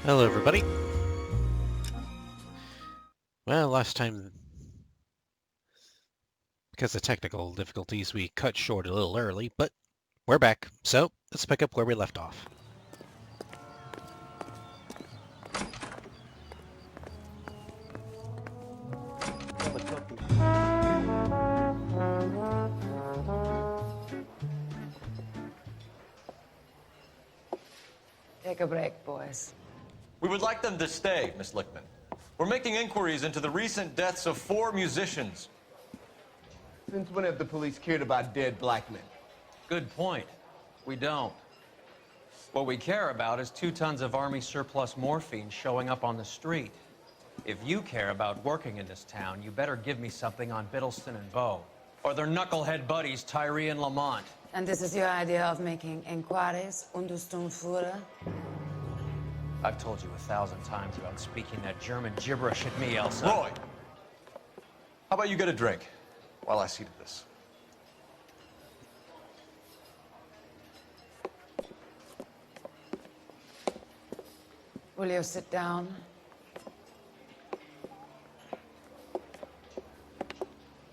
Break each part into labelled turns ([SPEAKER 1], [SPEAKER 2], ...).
[SPEAKER 1] Hello, everybody. Well, last time, because of technical difficulties, we cut short a little early, but we're back. So, let's pick up where we left off.
[SPEAKER 2] Take a break, boys.
[SPEAKER 3] We would like them to stay, Miss Lichtman. We're making inquiries into the recent deaths of 4 musicians.
[SPEAKER 4] Since when have the police cared about dead black men?
[SPEAKER 5] Good point. We don't. What we care about is 2 tons of Army surplus morphine showing up on the street. If you care about working in this town, you better give me something on Biddleston and Bow, or their knucklehead buddies, Tyree and Lamont.
[SPEAKER 2] And this is your idea of making inquiries, Unterstundenführer?
[SPEAKER 5] I've told you 1,000 times about speaking that German gibberish at me, Elsa.
[SPEAKER 3] Roy, how about you get a drink while I see to this?
[SPEAKER 2] Will you sit down?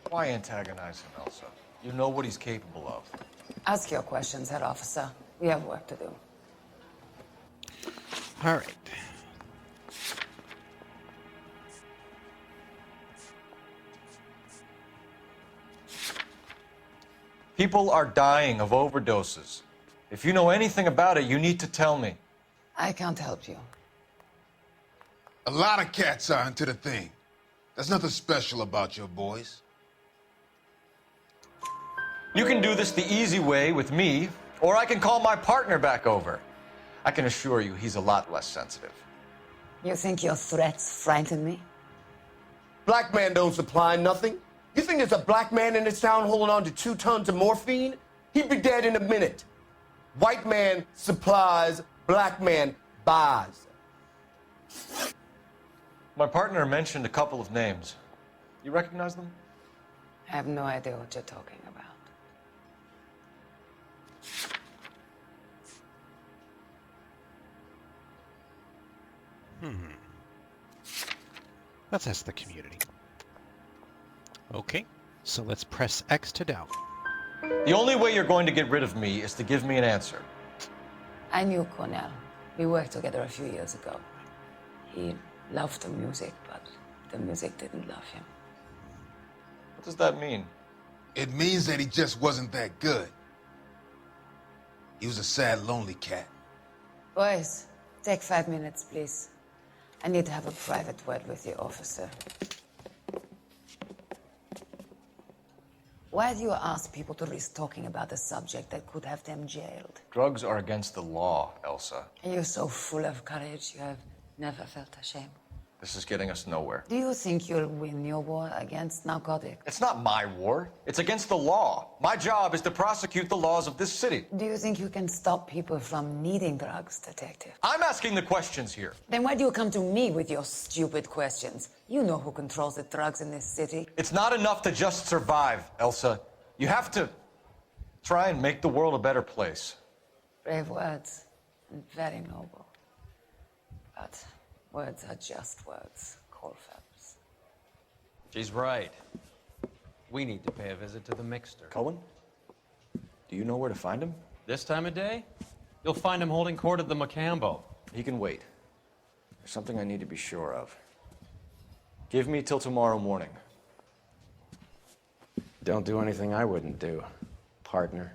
[SPEAKER 3] Why antagonize him, Elsa? You know what he's capable of.
[SPEAKER 2] Ask your questions, Herr Officer. We have work to do.
[SPEAKER 1] All right.
[SPEAKER 3] People are dying of overdoses. If you know anything about it, you need to tell me.
[SPEAKER 2] I can't help you.
[SPEAKER 6] A lot of cats are into the thing. There's nothing special about your boys.
[SPEAKER 3] You can do this the easy way with me, or I can call my partner back over. I can assure you he's a lot less sensitive.
[SPEAKER 2] You think your threats frighten me?
[SPEAKER 4] Black man don't supply nothing. You think there's a black man in this town holding on to 2 tons of morphine? He'd be dead in a minute. White man supplies, black man buys.
[SPEAKER 3] My partner mentioned a couple of names. You recognize them?
[SPEAKER 2] I have no idea what you're talking about.
[SPEAKER 1] Let's ask the community. Okay, so let's press X to doubt.
[SPEAKER 3] The only way you're going to get rid of me is to give me an answer.
[SPEAKER 2] I knew Cornell. We worked together a few years ago. He loved the music, but the music didn't love him.
[SPEAKER 3] What does that mean?
[SPEAKER 6] It means that he just wasn't that good. He was a sad, lonely cat.
[SPEAKER 2] Boys, take 5 minutes, please. I need to have a private word with you, officer. Why do you ask people to risk talking about a subject that could have them jailed?
[SPEAKER 3] Drugs are against the law, Elsa.
[SPEAKER 2] You're so full of courage, you have never felt ashamed.
[SPEAKER 3] This is getting us nowhere.
[SPEAKER 2] Do you think you'll win your war against narcotics?
[SPEAKER 3] It's not my war. It's against the law. My job is to prosecute the laws of this city.
[SPEAKER 2] Do you think you can stop people from needing drugs, detective?
[SPEAKER 3] I'm asking the questions here.
[SPEAKER 2] Then why do you come to me with your stupid questions? You know who controls the drugs in this city.
[SPEAKER 3] It's not enough to just survive, Elsa. You have to try and make the world a better place.
[SPEAKER 2] Brave words, and very noble. But words are just words, Colfax.
[SPEAKER 5] She's right. We need to pay a visit to the mixer.
[SPEAKER 3] Cohen? Do you know where to find him?
[SPEAKER 5] This time of day, you'll find him holding court at the Macambo.
[SPEAKER 3] He can wait. There's something I need to be sure of. Give me till tomorrow morning.
[SPEAKER 7] Don't do anything I wouldn't do, partner.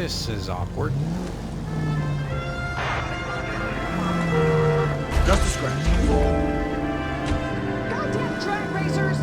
[SPEAKER 1] This is awkward.
[SPEAKER 4] Just a scratch.
[SPEAKER 8] Goddamn drag racers!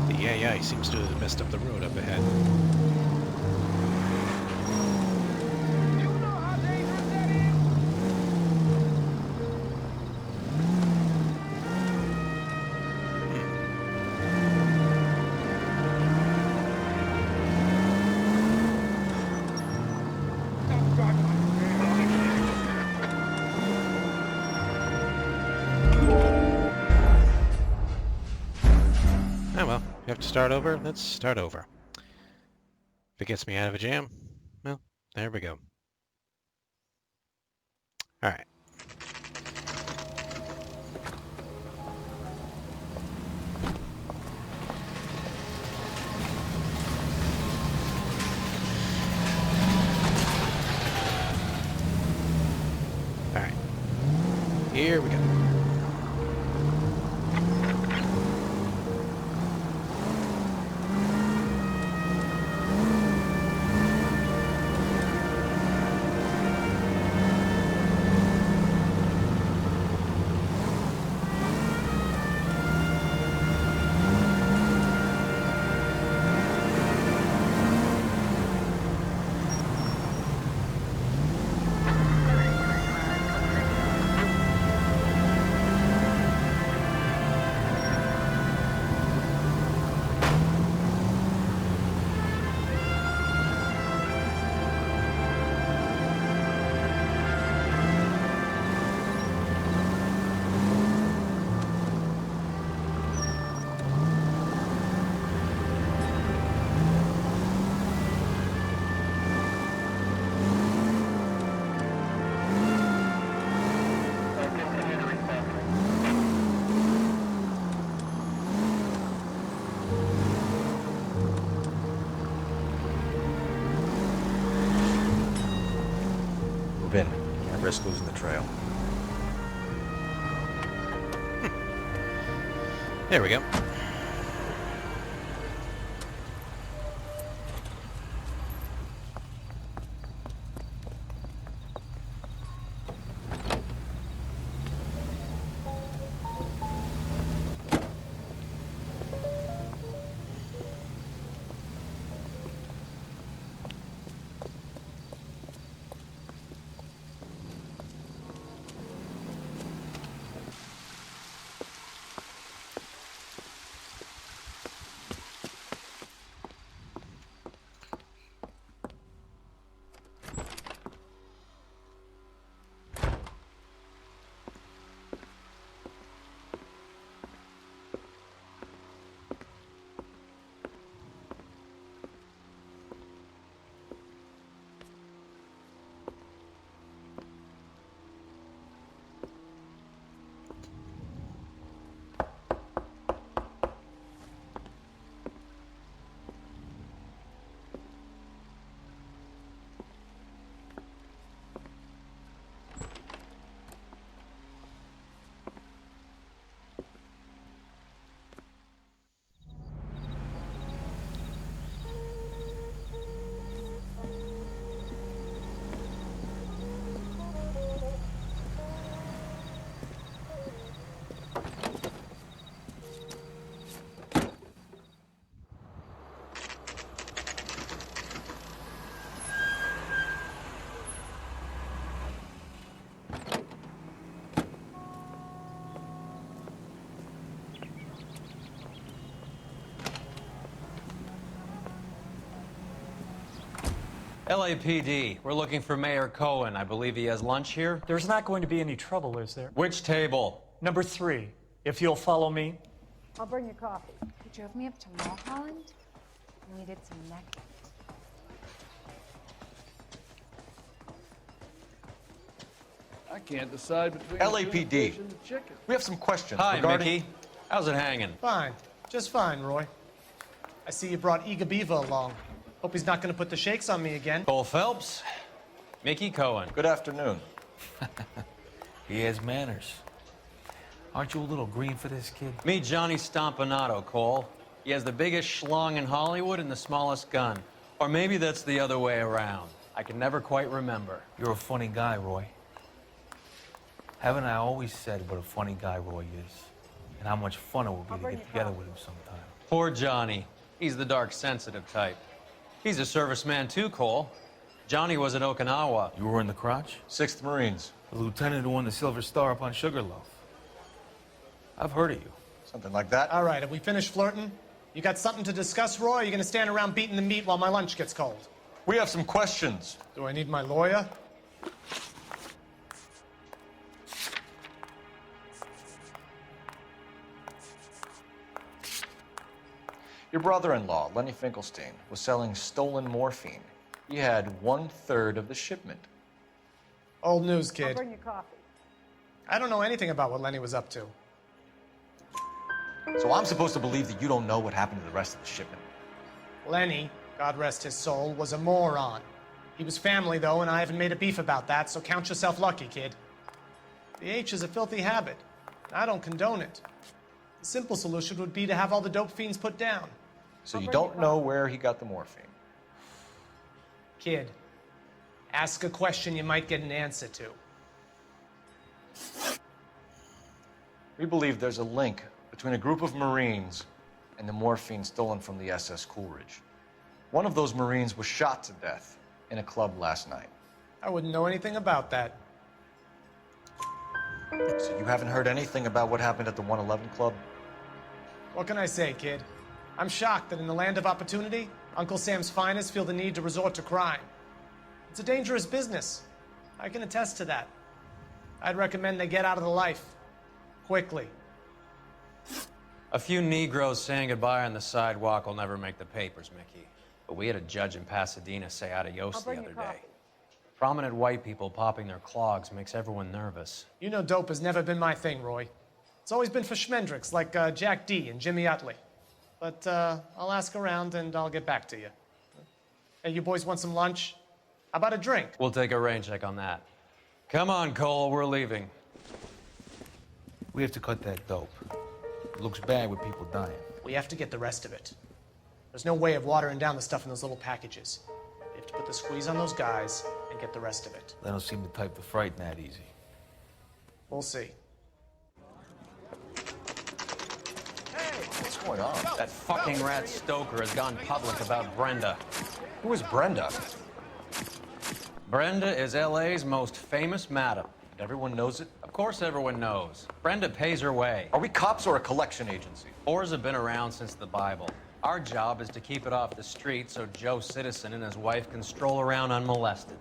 [SPEAKER 1] The AI seems to have messed up the road up ahead.
[SPEAKER 8] You know how dangerous that is?
[SPEAKER 1] Oh well, you have to start over? Let's start over. If it gets me out of a jam, well, there we go. Alright. Alright. Here we go.
[SPEAKER 3] Move in. Can't risk losing the trail.
[SPEAKER 1] There we go.
[SPEAKER 5] LAPD, we're looking for Mayor Cohen. I believe he has lunch here.
[SPEAKER 9] There's not going to be any trouble, is there?
[SPEAKER 5] Which table?
[SPEAKER 9] Number 3, if you'll follow me.
[SPEAKER 8] I'll bring you coffee.
[SPEAKER 10] You drove me up to Mulholland, and we did some necking.
[SPEAKER 11] I can't decide between
[SPEAKER 3] LAPD.
[SPEAKER 11] the fish and the chicken.
[SPEAKER 3] We have some questions
[SPEAKER 5] Hi,
[SPEAKER 3] regarding...
[SPEAKER 5] Mickey. How's it hanging?
[SPEAKER 9] Fine. Just fine, Roy. I see you brought Eager Beaver along. Hope he's not going to put the shakes on me again.
[SPEAKER 5] Cole Phelps, Mickey Cohen.
[SPEAKER 3] Good afternoon.
[SPEAKER 12] He has manners. Aren't you a little green for this kid?
[SPEAKER 5] Meet Johnny Stompanato, Cole. He has the biggest schlong in Hollywood and the smallest gun. Or maybe that's the other way around. I can never quite remember.
[SPEAKER 12] You're a funny guy, Roy. Haven't I always said what a funny guy Roy is? And how much fun it would be to get together with him sometime.
[SPEAKER 5] Poor Johnny. He's the dark, sensitive type. He's a serviceman too, Cole. Johnny was at Okinawa.
[SPEAKER 12] You were in the crotch?
[SPEAKER 3] 6th Marines.
[SPEAKER 12] The lieutenant who won the Silver Star up on Sugarloaf. I've heard of you.
[SPEAKER 3] Something like that.
[SPEAKER 9] All right, have we finished flirting? You got something to discuss, Roy? Or are you going to stand around beating the meat while my lunch gets cold?
[SPEAKER 3] We have some questions.
[SPEAKER 9] Do I need my lawyer?
[SPEAKER 3] Your brother-in-law, Lenny Finkelstein, was selling stolen morphine. He had 1/3 of the shipment.
[SPEAKER 9] Old news,
[SPEAKER 8] I'll
[SPEAKER 9] kid.
[SPEAKER 8] bring you coffee.
[SPEAKER 9] I don't know anything about what Lenny was up to.
[SPEAKER 3] So I'm supposed to believe that you don't know what happened to the rest of the shipment?
[SPEAKER 9] Lenny, God rest his soul, was a moron. He was family, though, and I haven't made a beef about that, so count yourself lucky, kid. The H is a filthy habit. I don't condone it. The simple solution would be to have all the dope fiends put down.
[SPEAKER 3] So you don't know where he got the morphine?
[SPEAKER 9] Kid, ask a question you might get an answer to.
[SPEAKER 3] We believe there's a link between a group of Marines and the morphine stolen from the SS Coolidge. One of those Marines was shot to death in a club last night.
[SPEAKER 9] I wouldn't know anything about that.
[SPEAKER 3] So you haven't heard anything about what happened at the 111 Club?
[SPEAKER 9] What can I say, kid? I'm shocked that in the land of opportunity, Uncle Sam's finest feel the need to resort to crime. It's a dangerous business. I can attest to that. I'd recommend they get out of the life. Quickly.
[SPEAKER 5] A few Negroes saying goodbye on the sidewalk will never make the papers, Mickey. But we had a judge in Pasadena say adios
[SPEAKER 8] I'll
[SPEAKER 5] the
[SPEAKER 8] bring
[SPEAKER 5] other
[SPEAKER 8] you
[SPEAKER 5] day.
[SPEAKER 8] coffee.
[SPEAKER 5] Prominent white people popping their clogs makes everyone nervous.
[SPEAKER 9] You know dope has never been my thing, Roy. It's always been for schmendricks like Jack D. and Jimmy Utley. But I'll ask around and I'll get back to you. Hey, you boys want some lunch? How about a drink?
[SPEAKER 5] We'll take a rain check on that. Come on, Cole, we're leaving.
[SPEAKER 12] We have to cut that dope. It looks bad with people dying.
[SPEAKER 9] We have to get the rest of it. There's no way of watering down the stuff in those little packages. We have to put the squeeze on those guys and get the rest of it.
[SPEAKER 12] They don't seem the type to frighten that easy.
[SPEAKER 9] We'll see.
[SPEAKER 3] What's going on?
[SPEAKER 5] That fucking rat Stoker has gone public about Brenda.
[SPEAKER 3] Who is Brenda?
[SPEAKER 5] Brenda is LA's most famous madam.
[SPEAKER 3] And everyone knows it?
[SPEAKER 5] Of course everyone knows. Brenda pays her way.
[SPEAKER 3] Are we cops or a collection agency?
[SPEAKER 5] Whores have been around since the Bible. Our job is to keep it off the street so Joe Citizen and his wife can stroll around unmolested.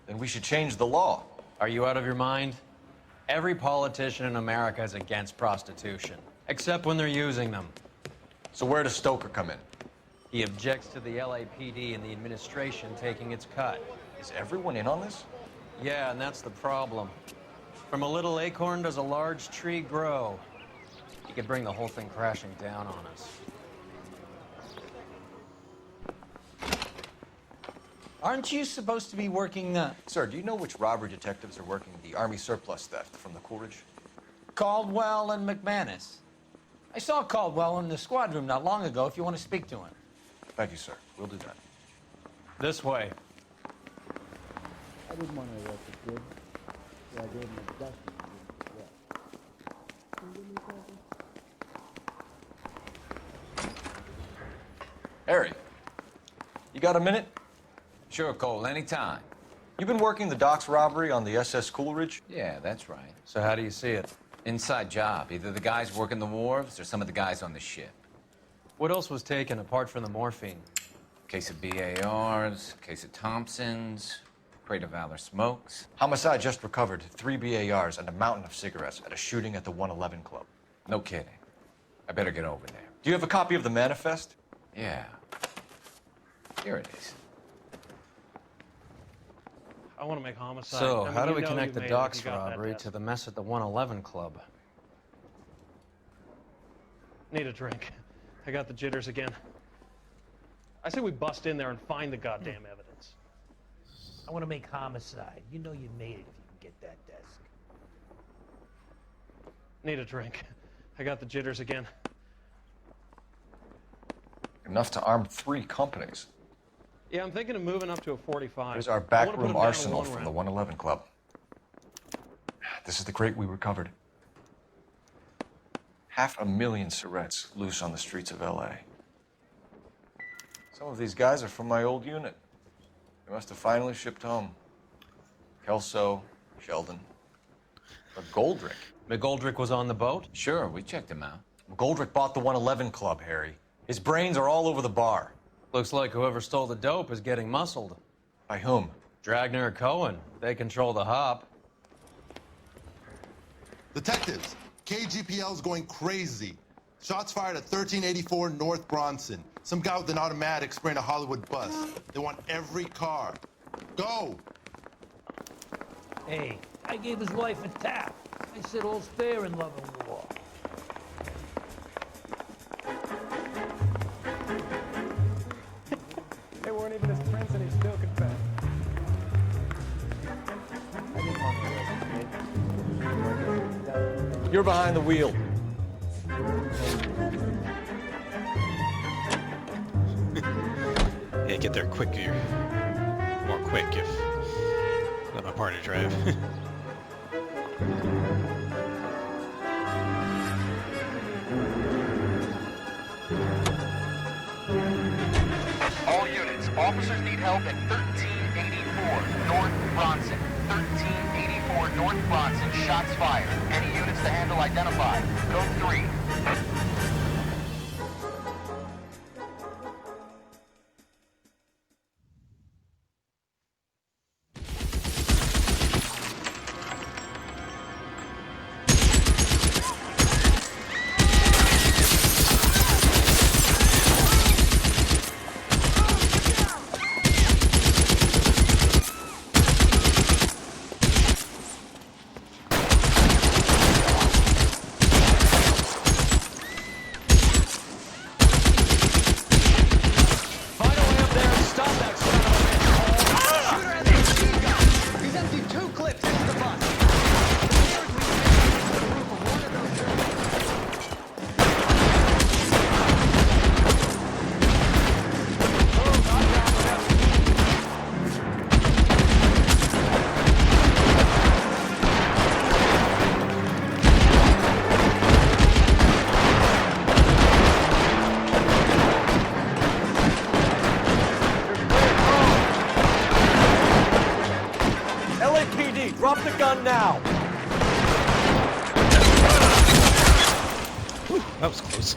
[SPEAKER 3] Then we should change the law.
[SPEAKER 5] Are you out of your mind? Every politician in America is against prostitution, except when they're using them.
[SPEAKER 3] So where does Stoker come in?
[SPEAKER 5] He objects to the LAPD and the administration taking its cut.
[SPEAKER 3] Is everyone in on this?
[SPEAKER 5] Yeah, and that's the problem. From a little acorn does a large tree grow. He could bring the whole thing crashing down on us.
[SPEAKER 13] Aren't you supposed to be working,
[SPEAKER 3] Sir, do you know which robbery detectives are working the Army surplus theft from the Coolidge?
[SPEAKER 13] Caldwell and McManus? I saw Caldwell in the squad room not long ago if you want to speak to him.
[SPEAKER 3] Thank you, sir. We'll do that.
[SPEAKER 5] This way.
[SPEAKER 11] I didn't want to arrest the kid, so I gave him a dusting.
[SPEAKER 3] Harry, you got a minute?
[SPEAKER 13] Sure, Cole, anytime.
[SPEAKER 3] You've been working the docks robbery on the SS Coolidge?
[SPEAKER 13] Yeah, that's right.
[SPEAKER 5] So how do you see it?
[SPEAKER 13] Inside job. Either the guys working the wharves or some of the guys on the ship.
[SPEAKER 5] What else was taken apart from the morphine?
[SPEAKER 13] Case of BARs, case of Thompsons, crate of Valor smokes.
[SPEAKER 3] Homicide just recovered 3 BARs and a mountain of cigarettes at a shooting at the 111 Club.
[SPEAKER 13] No kidding. I better get over there.
[SPEAKER 3] Do you have a copy of the manifest?
[SPEAKER 13] Yeah. Here it is.
[SPEAKER 5] I want to make homicide. So, I mean, how do
[SPEAKER 12] you
[SPEAKER 5] we
[SPEAKER 12] know
[SPEAKER 5] connect
[SPEAKER 12] you
[SPEAKER 5] the
[SPEAKER 12] made it if
[SPEAKER 5] docks
[SPEAKER 12] you got that
[SPEAKER 5] robbery
[SPEAKER 12] desk.
[SPEAKER 5] to the mess at the 111 Club?
[SPEAKER 14] Need a drink. I got the jitters again. I say we bust in there and find the goddamn evidence.
[SPEAKER 13] I want to make homicide. You know you made it if you can get that desk.
[SPEAKER 14] Need a drink. I got the jitters again.
[SPEAKER 3] Enough to arm 3 companies.
[SPEAKER 14] Yeah, I'm thinking of moving up to a 45.
[SPEAKER 3] Here's our
[SPEAKER 14] I wanna put
[SPEAKER 3] backroom
[SPEAKER 14] 'em down in
[SPEAKER 3] arsenal
[SPEAKER 14] one
[SPEAKER 3] from
[SPEAKER 14] round.
[SPEAKER 3] the 111 Club. This is the crate we recovered. 500,000 cigarettes loose on the streets of LA. Some of these guys are from my old unit. They must have finally shipped home. Kelso, Sheldon. But Goldrick.
[SPEAKER 5] McGoldrick was on the boat?
[SPEAKER 13] Sure, we checked him out.
[SPEAKER 3] Goldrick bought the 111 Club, Harry. His brains are all over the bar.
[SPEAKER 5] Looks like whoever stole the dope is getting muscled.
[SPEAKER 3] By whom?
[SPEAKER 5] Dragner or Cohen. They control the hop.
[SPEAKER 6] Detectives, KGPL's going crazy. Shots fired at 1384 North Bronson. Some guy with an automatic spraying a Hollywood bus. They want every car. Go!
[SPEAKER 13] Hey, I gave his wife a tap. I said all's fair in love and war.
[SPEAKER 9] They weren't even his prince and he still confessed.
[SPEAKER 11] I didn't want to arrest the kid.
[SPEAKER 3] You're behind the wheel.
[SPEAKER 1] Yeah, get there quicker. More quick if let my partner drive.
[SPEAKER 15] All units, officers need help at 1384 North Bronson. 1384 North Bronson, shots fired. Any units to handle identified. Code 3.
[SPEAKER 4] LAPD, drop the gun now!
[SPEAKER 1] Whew, that was close.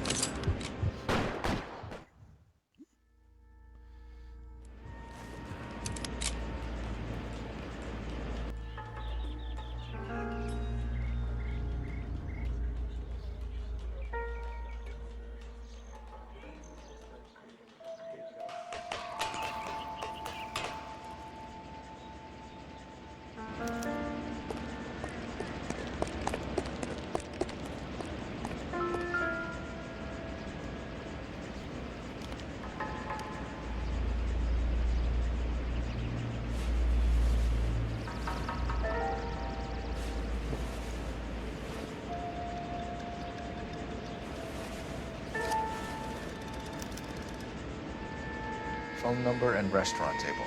[SPEAKER 3] Phone number and restaurant table.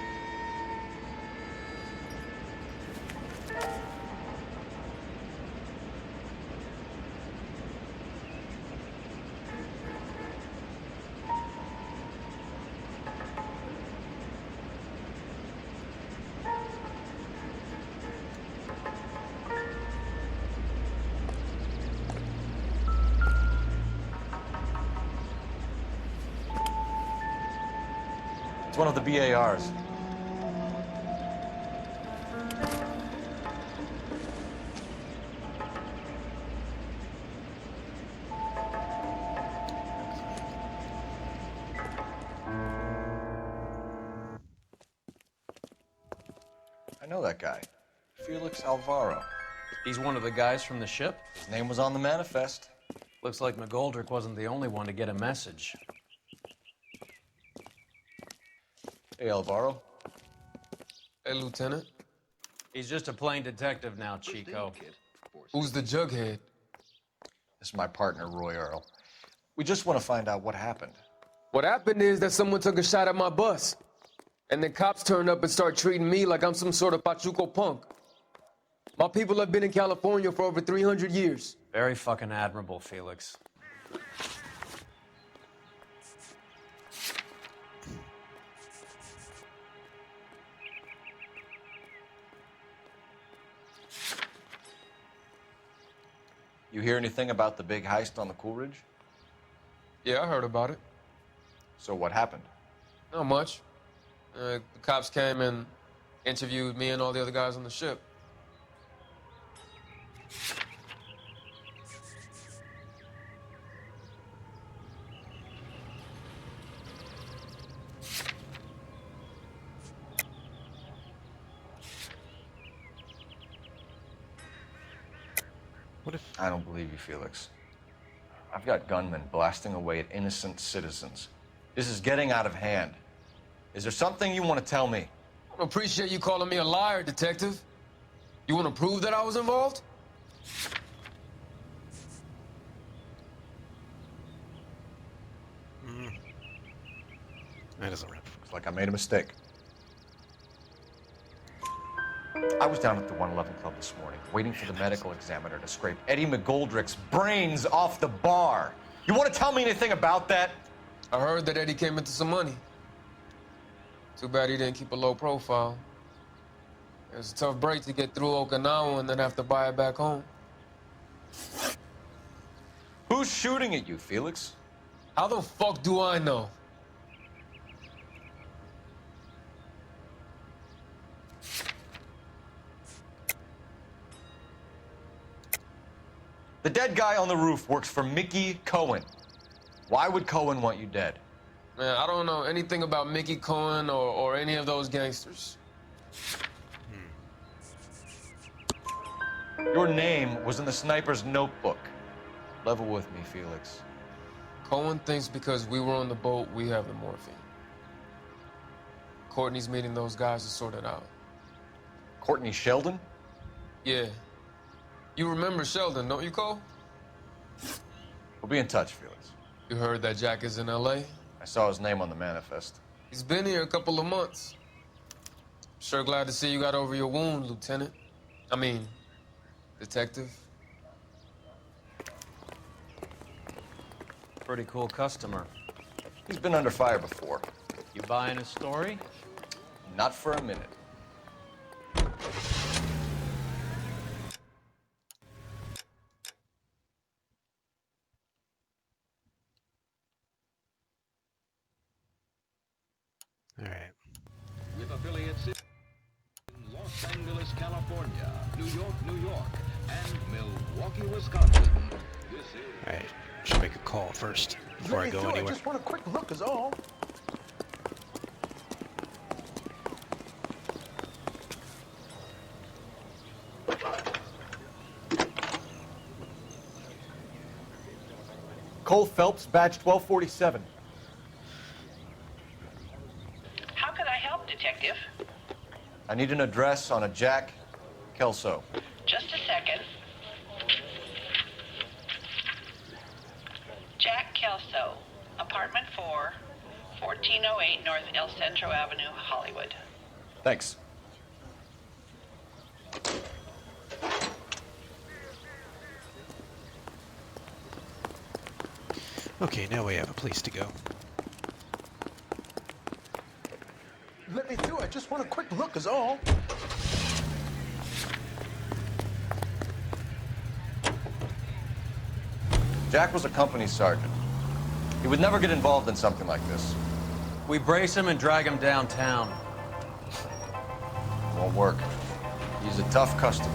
[SPEAKER 3] It's one of the BARs. I know that guy. Felix Alvaro.
[SPEAKER 5] He's one of the guys from the ship?
[SPEAKER 3] His name was on the manifest.
[SPEAKER 5] Looks like McGoldrick wasn't the only one to get a message.
[SPEAKER 3] Hey, Alvaro.
[SPEAKER 16] Hey, Lieutenant.
[SPEAKER 5] He's just a plain detective now, Chico.
[SPEAKER 16] Who's the jughead?
[SPEAKER 3] This is my partner, Roy Earl. We just want to find out what happened.
[SPEAKER 16] What happened is that someone took a shot at my bus. And then cops turned up and start treating me like I'm some sort of Pachuco punk. My people have been in California for over 300 years.
[SPEAKER 5] Very fucking admirable, Felix.
[SPEAKER 3] You hear anything about the big heist on the Coolidge?
[SPEAKER 16] Yeah, I heard about it.
[SPEAKER 3] So what happened?
[SPEAKER 16] Not much. The cops came and interviewed me and all the other guys on the ship.
[SPEAKER 1] What if...
[SPEAKER 3] I don't believe you, Felix. I've got gunmen blasting away at innocent citizens. This is getting out of hand. Is there something you want to tell me?
[SPEAKER 16] I don't appreciate you calling me a liar, detective. You want to prove that I was involved?
[SPEAKER 1] That doesn't rip.
[SPEAKER 3] Looks like I made a mistake. I was down at the 111 Club this morning, waiting for the medical examiner to scrape Eddie McGoldrick's brains off the bar. You want to tell me anything about that?
[SPEAKER 16] I heard that Eddie came into some money. Too bad he didn't keep a low profile. It was a tough break to get through Okinawa and then have to buy it back home.
[SPEAKER 3] Who's shooting at you, Felix?
[SPEAKER 16] How the fuck do I know?
[SPEAKER 3] The dead guy on the roof works for Mickey Cohen. Why would Cohen want you dead?
[SPEAKER 16] Man, I don't know anything about Mickey Cohen or any of those gangsters.
[SPEAKER 3] Your name was in the sniper's notebook. Level with me, Felix.
[SPEAKER 16] Cohen thinks because we were on the boat, we have the morphine. Courtney's meeting those guys to sort it out.
[SPEAKER 3] Courtney Sheldon?
[SPEAKER 16] Yeah. You remember Sheldon, don't you, Cole?
[SPEAKER 3] We'll be in touch, Felix.
[SPEAKER 16] You heard that Jack is in L.A.?
[SPEAKER 3] I saw his name on the manifest.
[SPEAKER 16] He's been here a couple of months. Sure glad to see you got over your wound, Lieutenant. I mean, Detective.
[SPEAKER 5] Pretty cool customer.
[SPEAKER 3] He's been under fire before.
[SPEAKER 5] You buying his story?
[SPEAKER 3] Not for a minute.
[SPEAKER 1] All right.
[SPEAKER 17] With affiliates in Los Angeles, California, New York, and Milwaukee, Wisconsin. This is...
[SPEAKER 1] All right. Should make a call first before I go anywhere.
[SPEAKER 6] I just want a quick look is all.
[SPEAKER 3] Cole Phelps, badge 1247.
[SPEAKER 18] How can I help, Detective?
[SPEAKER 3] I need an address on a Jack Kelso.
[SPEAKER 18] Just a second. Jack Kelso, apartment 4, 1408 North El Centro Avenue, Hollywood.
[SPEAKER 3] Thanks.
[SPEAKER 1] Okay, now we have a place to go.
[SPEAKER 6] Let me through. I just want a quick look is all.
[SPEAKER 3] Jack was a company sergeant. He would never get involved in something like this.
[SPEAKER 5] We brace him and drag him downtown.
[SPEAKER 3] Won't work. He's a tough customer.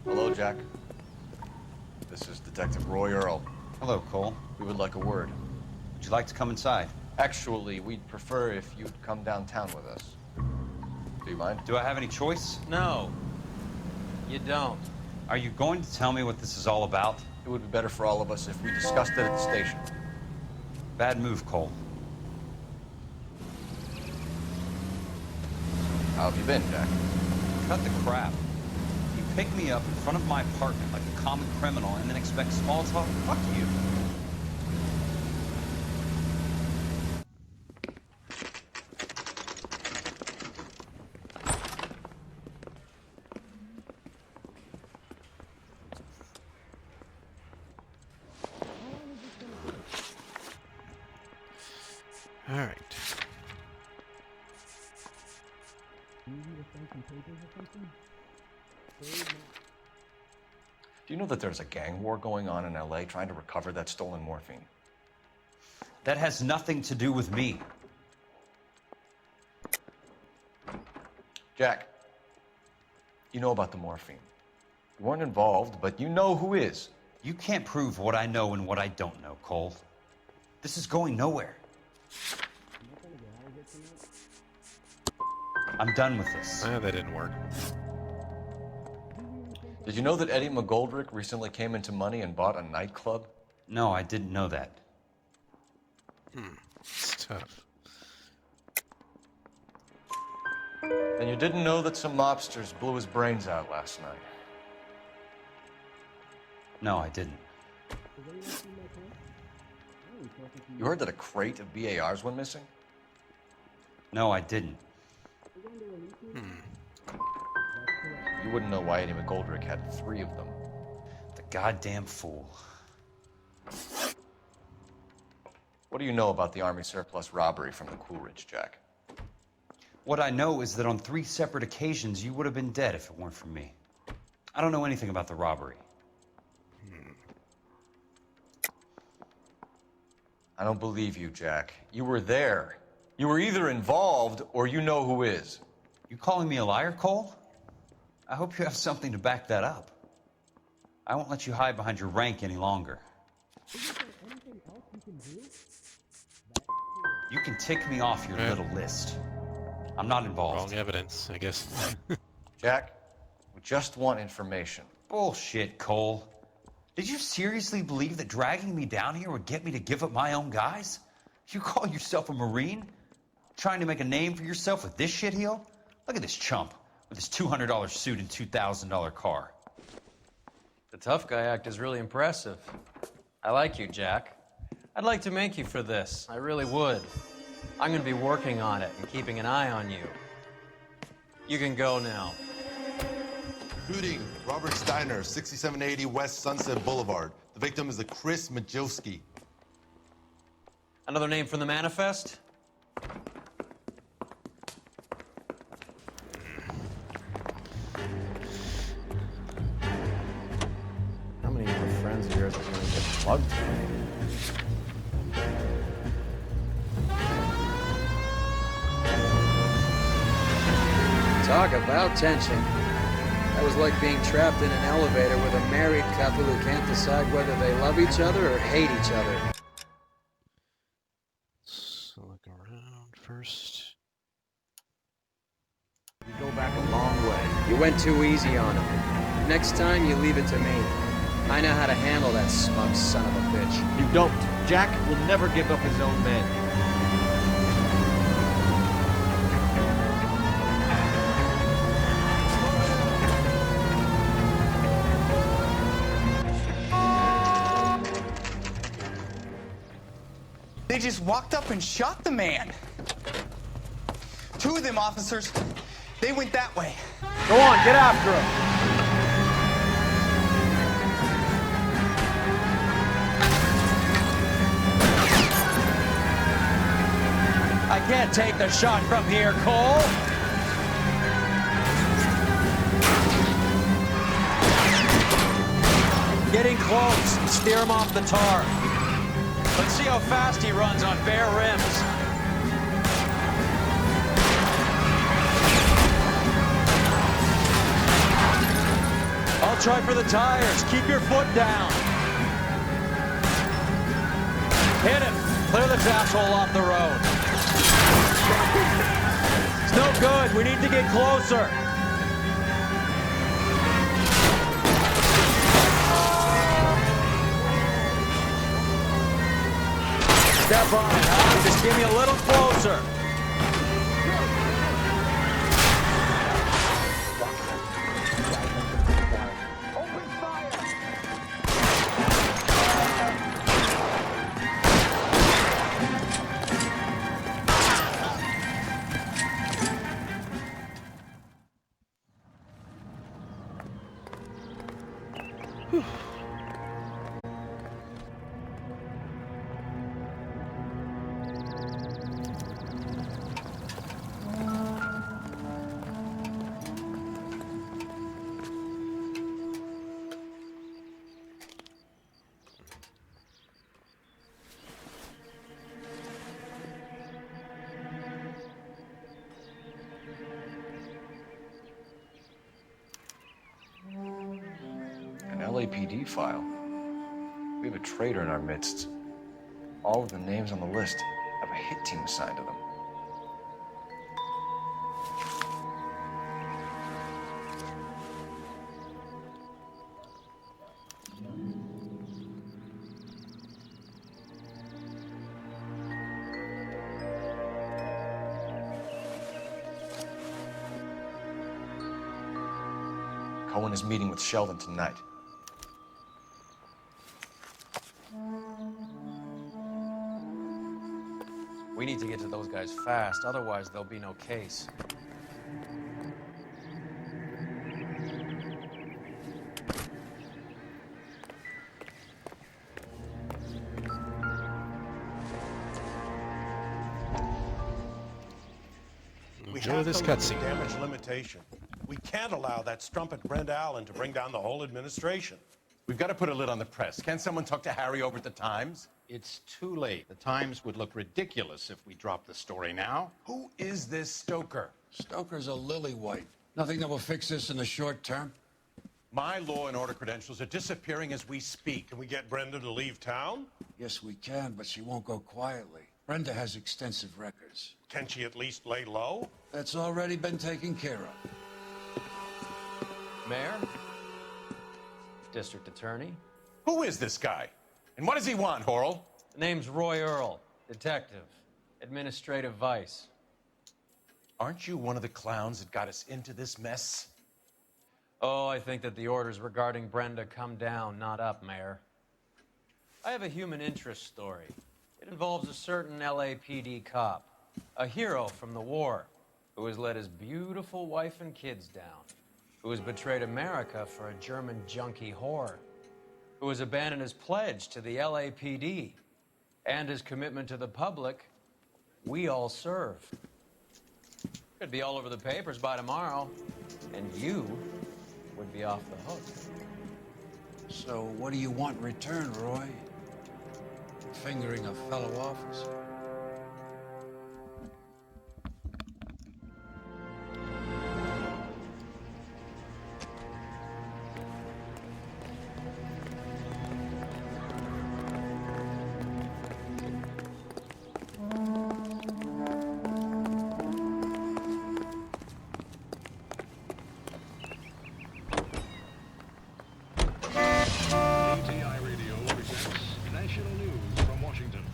[SPEAKER 3] Hello, Jack. This is Detective Roy Earl.
[SPEAKER 19] Hello, Cole.
[SPEAKER 3] We would like a word.
[SPEAKER 19] Would you like to come inside?
[SPEAKER 3] Actually, we'd prefer if you'd come downtown with us. Do you mind?
[SPEAKER 19] Do I have any choice?
[SPEAKER 5] No, you don't.
[SPEAKER 19] Are you going to tell me what this is all about?
[SPEAKER 3] It would be better for all of us if we discussed it at the station.
[SPEAKER 19] Bad move, Cole.
[SPEAKER 3] How have you been, Jack?
[SPEAKER 19] Cut the crap. You pick me up in front of my apartment like a common criminal and then expect small talk? Fuck you.
[SPEAKER 1] All right.
[SPEAKER 3] Do you know that there's a gang war going on in LA trying to recover that stolen morphine?
[SPEAKER 19] That has nothing to do with me.
[SPEAKER 3] Jack, you know about the morphine. You weren't involved, but you know who is.
[SPEAKER 19] You can't prove what I know and what I don't know, Cole. This is going nowhere. I'm done with this.
[SPEAKER 1] That didn't work.
[SPEAKER 3] Did you know that Eddie McGoldrick recently came into money and bought a nightclub?
[SPEAKER 19] No, I didn't know that.
[SPEAKER 1] It's tough.
[SPEAKER 3] And you didn't know that some mobsters blew his brains out last night?
[SPEAKER 19] No, I didn't.
[SPEAKER 3] You heard that a crate of BARs went missing?
[SPEAKER 19] No, I didn't.
[SPEAKER 3] You wouldn't know why Eddie McGoldrick had 3 of them.
[SPEAKER 19] The goddamn fool.
[SPEAKER 3] What do you know about the Army surplus robbery from the Coolidge, Jack?
[SPEAKER 19] What I know is that on 3 separate occasions, you would have been dead if it weren't for me. I don't know anything about the robbery.
[SPEAKER 3] I don't believe you, Jack. You were there. You were either involved or you know who is.
[SPEAKER 19] You calling me a liar, Cole? I hope you have something to back that up. I won't let you hide behind your rank any longer. You can tick me off your little list. I'm not involved.
[SPEAKER 1] Wrong evidence, I guess.
[SPEAKER 3] Jack, we just want information.
[SPEAKER 19] Bullshit, Cole. Did you seriously believe that dragging me down here would get me to give up my own guys? You call yourself a Marine? Trying to make a name for yourself with this shitheel? Look at this chump with his $200 suit and $2,000 car.
[SPEAKER 5] The tough guy act is really impressive. I like you, Jack. I'd like to make you for this. I really would. I'm going to be working on it and keeping an eye on you. You can go now.
[SPEAKER 6] Shooting, Robert Steiner, 6780 West Sunset Boulevard. The victim is a Chris Majowski.
[SPEAKER 5] Another name from the manifest?
[SPEAKER 7] How many more friends of yours are going to get plugged tonight?
[SPEAKER 11] Talk about tension. That was like being trapped in an elevator with a married couple who can't decide whether they love each other or hate each other.
[SPEAKER 1] Let's look around first.
[SPEAKER 11] You go back a long way. You went too easy on him. Next time, you leave it to me. I know how to handle that smug son of a bitch.
[SPEAKER 13] You don't. Jack will never give up his own men.
[SPEAKER 20] They just walked up and shot the man. 2 of them officers, they went that way.
[SPEAKER 13] Go on, get after him. I can't take the shot from here, Cole.
[SPEAKER 5] Getting close. Steer him off the tar. Let's see how fast he runs on bare rims. I'll try for the tires. Keep your foot down. Hit him. Clear this asshole off the road. It's no good. We need to get closer. Step on it, huh? Just give me a little closer.
[SPEAKER 3] An LAPD file. We have a traitor in our midst. All of the names on the list have a hit team assigned to them. Cohen is meeting with Sheldon tonight.
[SPEAKER 5] We need to get to those guys fast, otherwise there'll be no case.
[SPEAKER 1] Enjoy this cutscene.
[SPEAKER 21] Damage limitation. We can't allow that strumpet Brent Allen to bring down the whole administration.
[SPEAKER 22] We've got to put a lid on the press. Can't someone talk to Harry over at the Times?
[SPEAKER 23] It's too late. The Times would look ridiculous if we dropped the story now.
[SPEAKER 22] Who is this Stoker?
[SPEAKER 24] Stoker's a lily-white. Nothing that will fix this in the short term.
[SPEAKER 22] My law and order credentials are disappearing as we speak.
[SPEAKER 21] Can we get Brenda to leave town?
[SPEAKER 24] Yes, we can, but she won't go quietly. Brenda has extensive records.
[SPEAKER 21] Can she at least lay low?
[SPEAKER 24] That's already been taken care of.
[SPEAKER 5] Mayor? District Attorney?
[SPEAKER 22] Who is this guy? And what does he want, Horrell?
[SPEAKER 5] The name's Roy Earl, detective, administrative vice.
[SPEAKER 22] Aren't you one of the clowns that got us into this mess?
[SPEAKER 5] Oh, I think that the orders regarding Brenda come down, not up, Mayor. I have a human interest story. It involves a certain LAPD cop, a hero from the war, who has let his beautiful wife and kids down, who has betrayed America for a German junkie whore, who has abandoned his pledge to the LAPD and his commitment to the public. We all serve. Could be all over the papers by tomorrow, and you would be off the hook.
[SPEAKER 24] So what do you want in return, Roy? Fingering a fellow officer?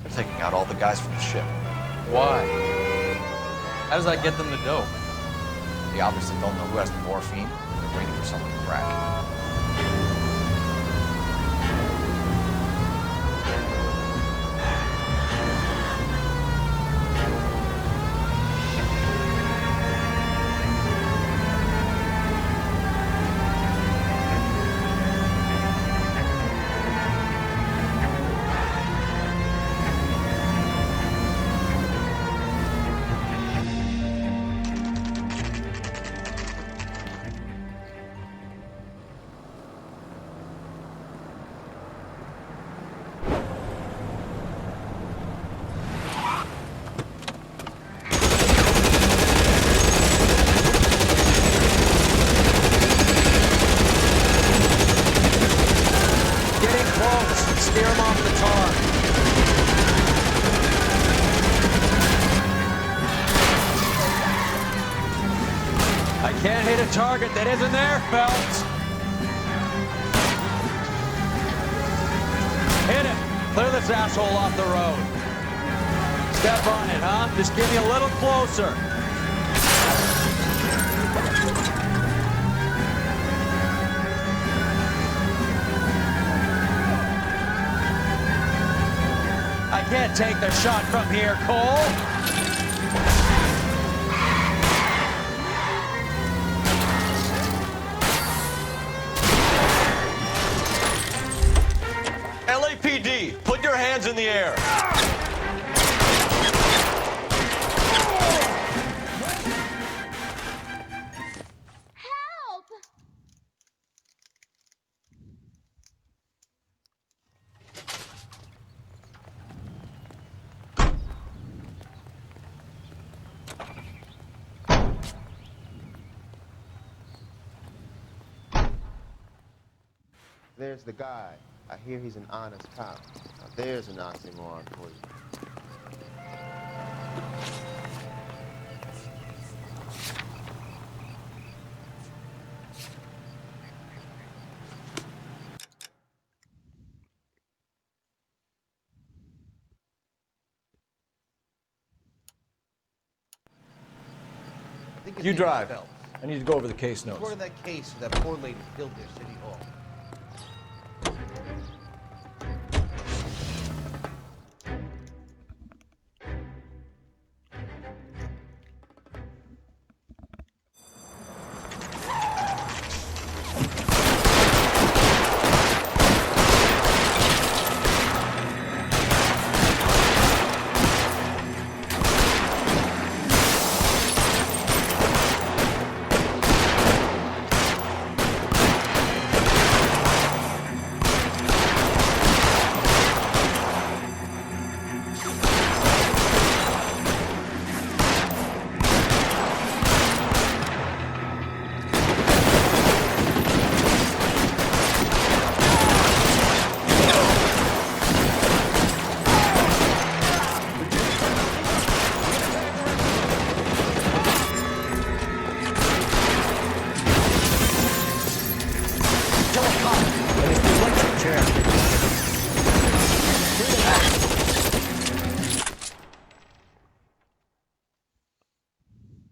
[SPEAKER 3] They're taking out all the guys from the ship.
[SPEAKER 5] Why? How does that get them the dope?
[SPEAKER 3] They obviously don't know who has the morphine. They're waiting for someone to crack.
[SPEAKER 5] that isn't there, Phelps. Hit him. Clear this asshole off the road. Step on it, huh? Just get me a little closer. I can't take the shot from here, Cole.
[SPEAKER 3] LAPD, put your hands in the air.
[SPEAKER 2] Help!
[SPEAKER 8] There's the guy. I hear he's an honest cop. Now there's an oxymoron for you.
[SPEAKER 5] You drive. I need to go over the case notes.
[SPEAKER 8] Where that case of that poor lady killed there, City Hall?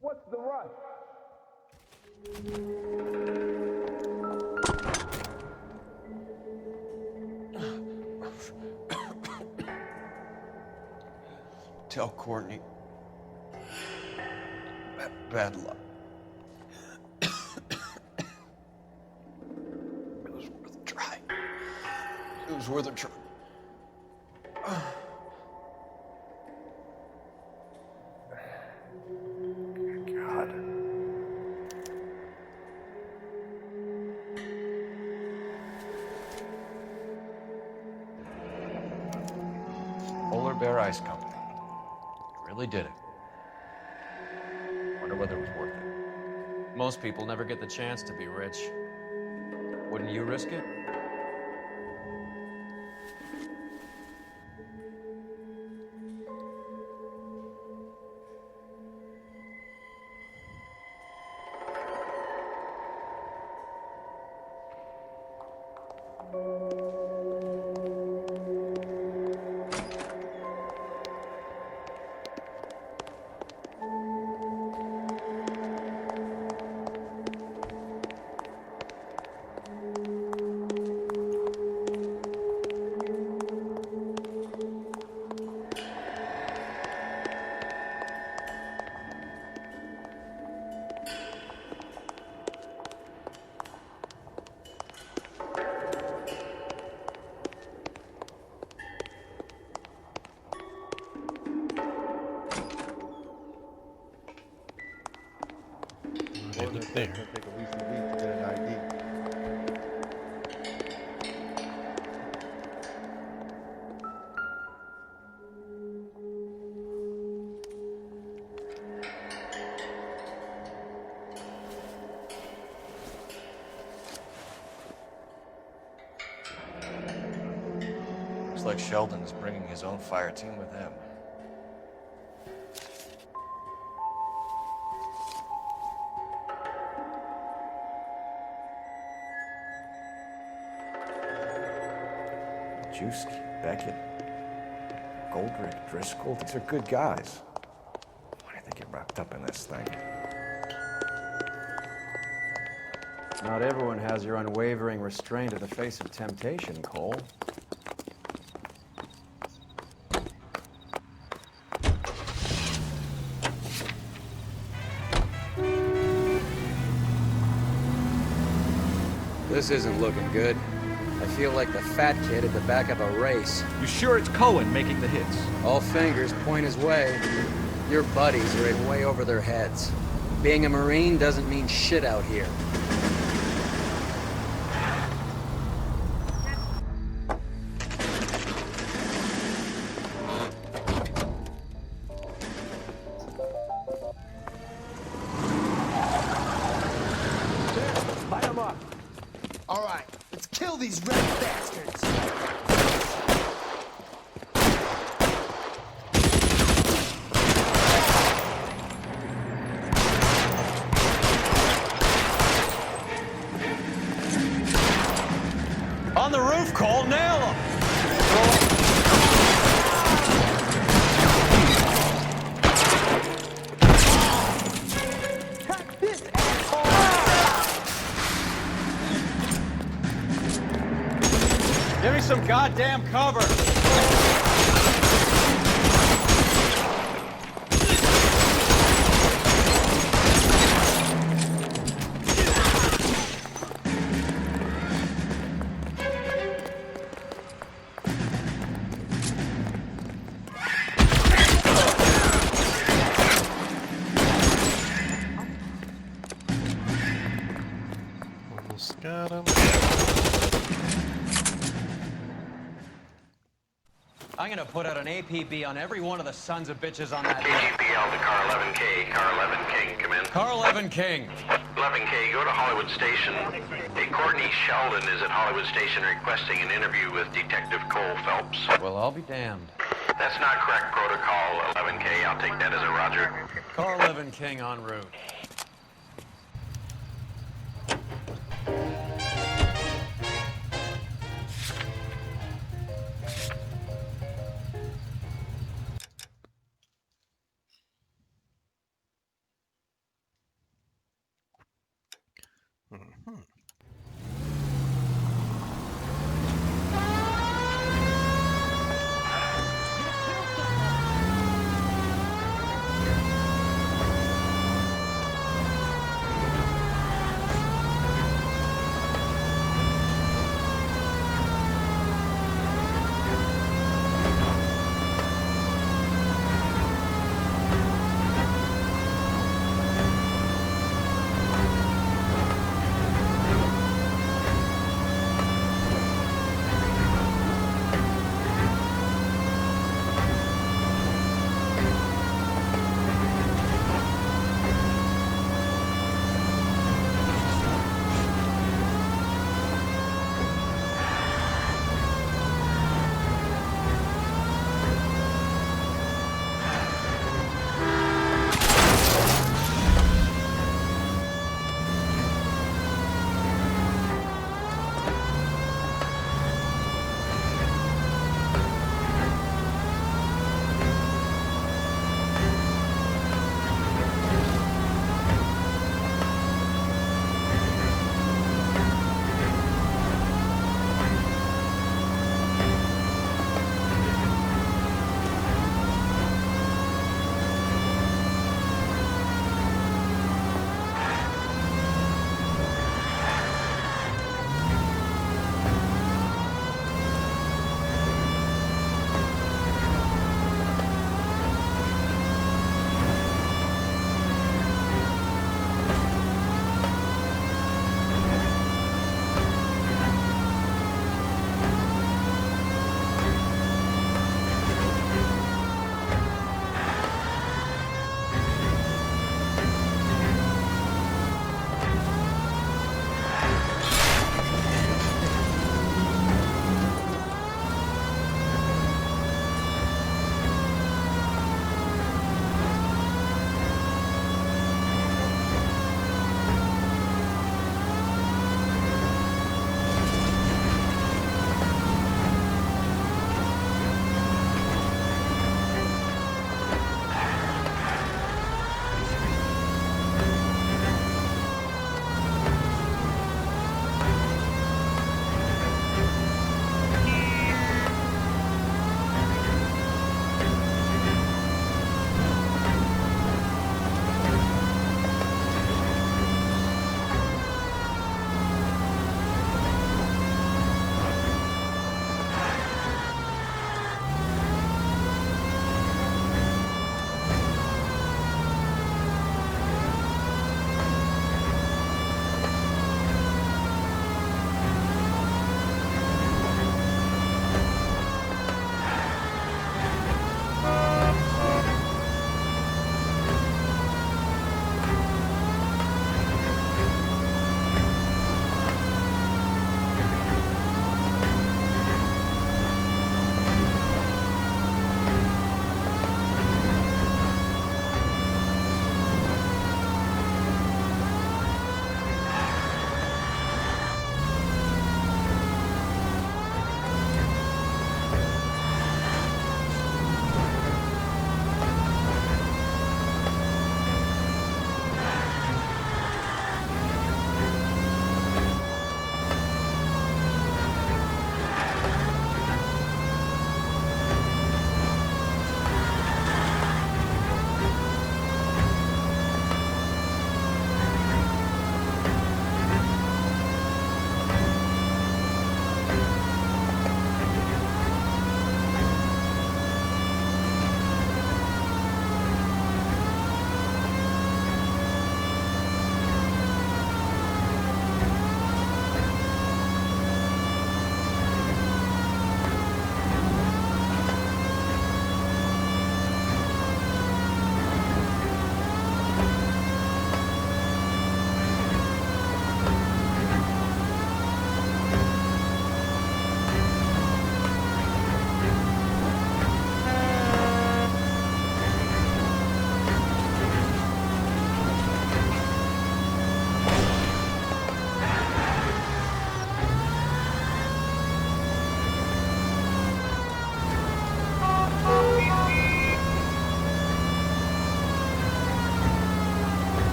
[SPEAKER 4] What's the rush?
[SPEAKER 3] Tell Courtney. Bad luck. It was worth a try. It was worth a try. God. Polar Bear Ice Company. You really did it. Wonder whether it was worth it.
[SPEAKER 5] Most people never get the chance to be rich. Wouldn't you risk it?
[SPEAKER 1] There.
[SPEAKER 8] It's gonna take at least a week to get an ID.
[SPEAKER 3] Looks like Sheldon is bringing his own fire team with him.
[SPEAKER 2] Majewski, Beckett, Goldrick, Driscoll, these are good guys. Why did they get wrapped up in this thing?
[SPEAKER 7] Not everyone has your unwavering restraint in the face of temptation, Cole.
[SPEAKER 11] This isn't looking good. I feel like the fat kid at the back of a race.
[SPEAKER 10] You sure it's Cohen making the hits?
[SPEAKER 11] All fingers point his way. Your buddies are in way over their heads. Being a Marine doesn't mean shit out here.
[SPEAKER 20] Light them up. All right, let's kill these red bastards.
[SPEAKER 5] On the roof, Cole, nail him! Give me some goddamn cover!
[SPEAKER 1] Almost got him.
[SPEAKER 5] I'm gonna put out an APB on every one of the sons of bitches on that list.
[SPEAKER 15] KGPL to Car 11K. Car 11 King, come in.
[SPEAKER 5] Car 11 King.
[SPEAKER 15] 11K, go to Hollywood Station. Hey, Courtney Sheldon is at Hollywood Station requesting an interview with Detective Cole Phelps.
[SPEAKER 5] Well, I'll be damned.
[SPEAKER 15] That's not correct protocol, 11K. I'll take that as a roger.
[SPEAKER 5] Car 11 King en route.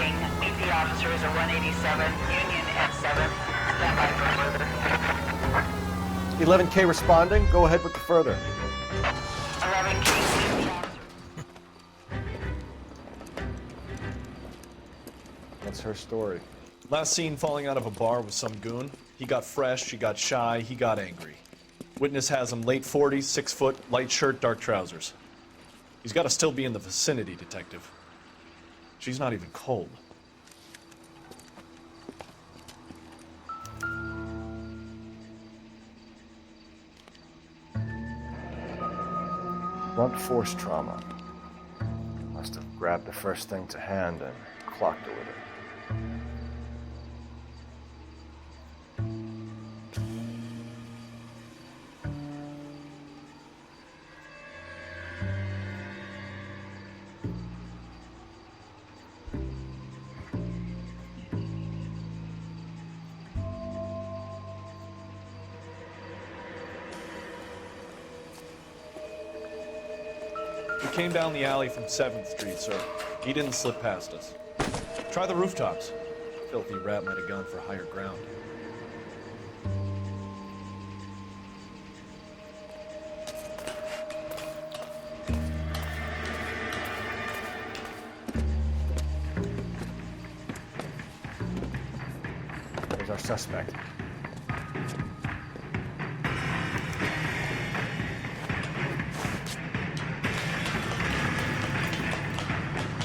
[SPEAKER 18] Warning, meet the officers at 187 Union at 7. Stand by for further.
[SPEAKER 3] 11K responding. Go ahead with the further.
[SPEAKER 18] 11K, meet the officers.
[SPEAKER 3] What's her story?
[SPEAKER 10] Last seen falling out of a bar with some goon. He got fresh, she got shy, he got angry. Witness has him late 40s, 6 foot, light shirt, dark trousers. He's got to still be in the vicinity, detective. She's not even cold.
[SPEAKER 2] Blunt force trauma. Must have grabbed the first thing to hand and clocked her with it.
[SPEAKER 10] We came down the alley from 7th Street, sir. He didn't slip past us. Try the rooftops. Filthy rat might have gone for higher ground.
[SPEAKER 2] There's our suspect.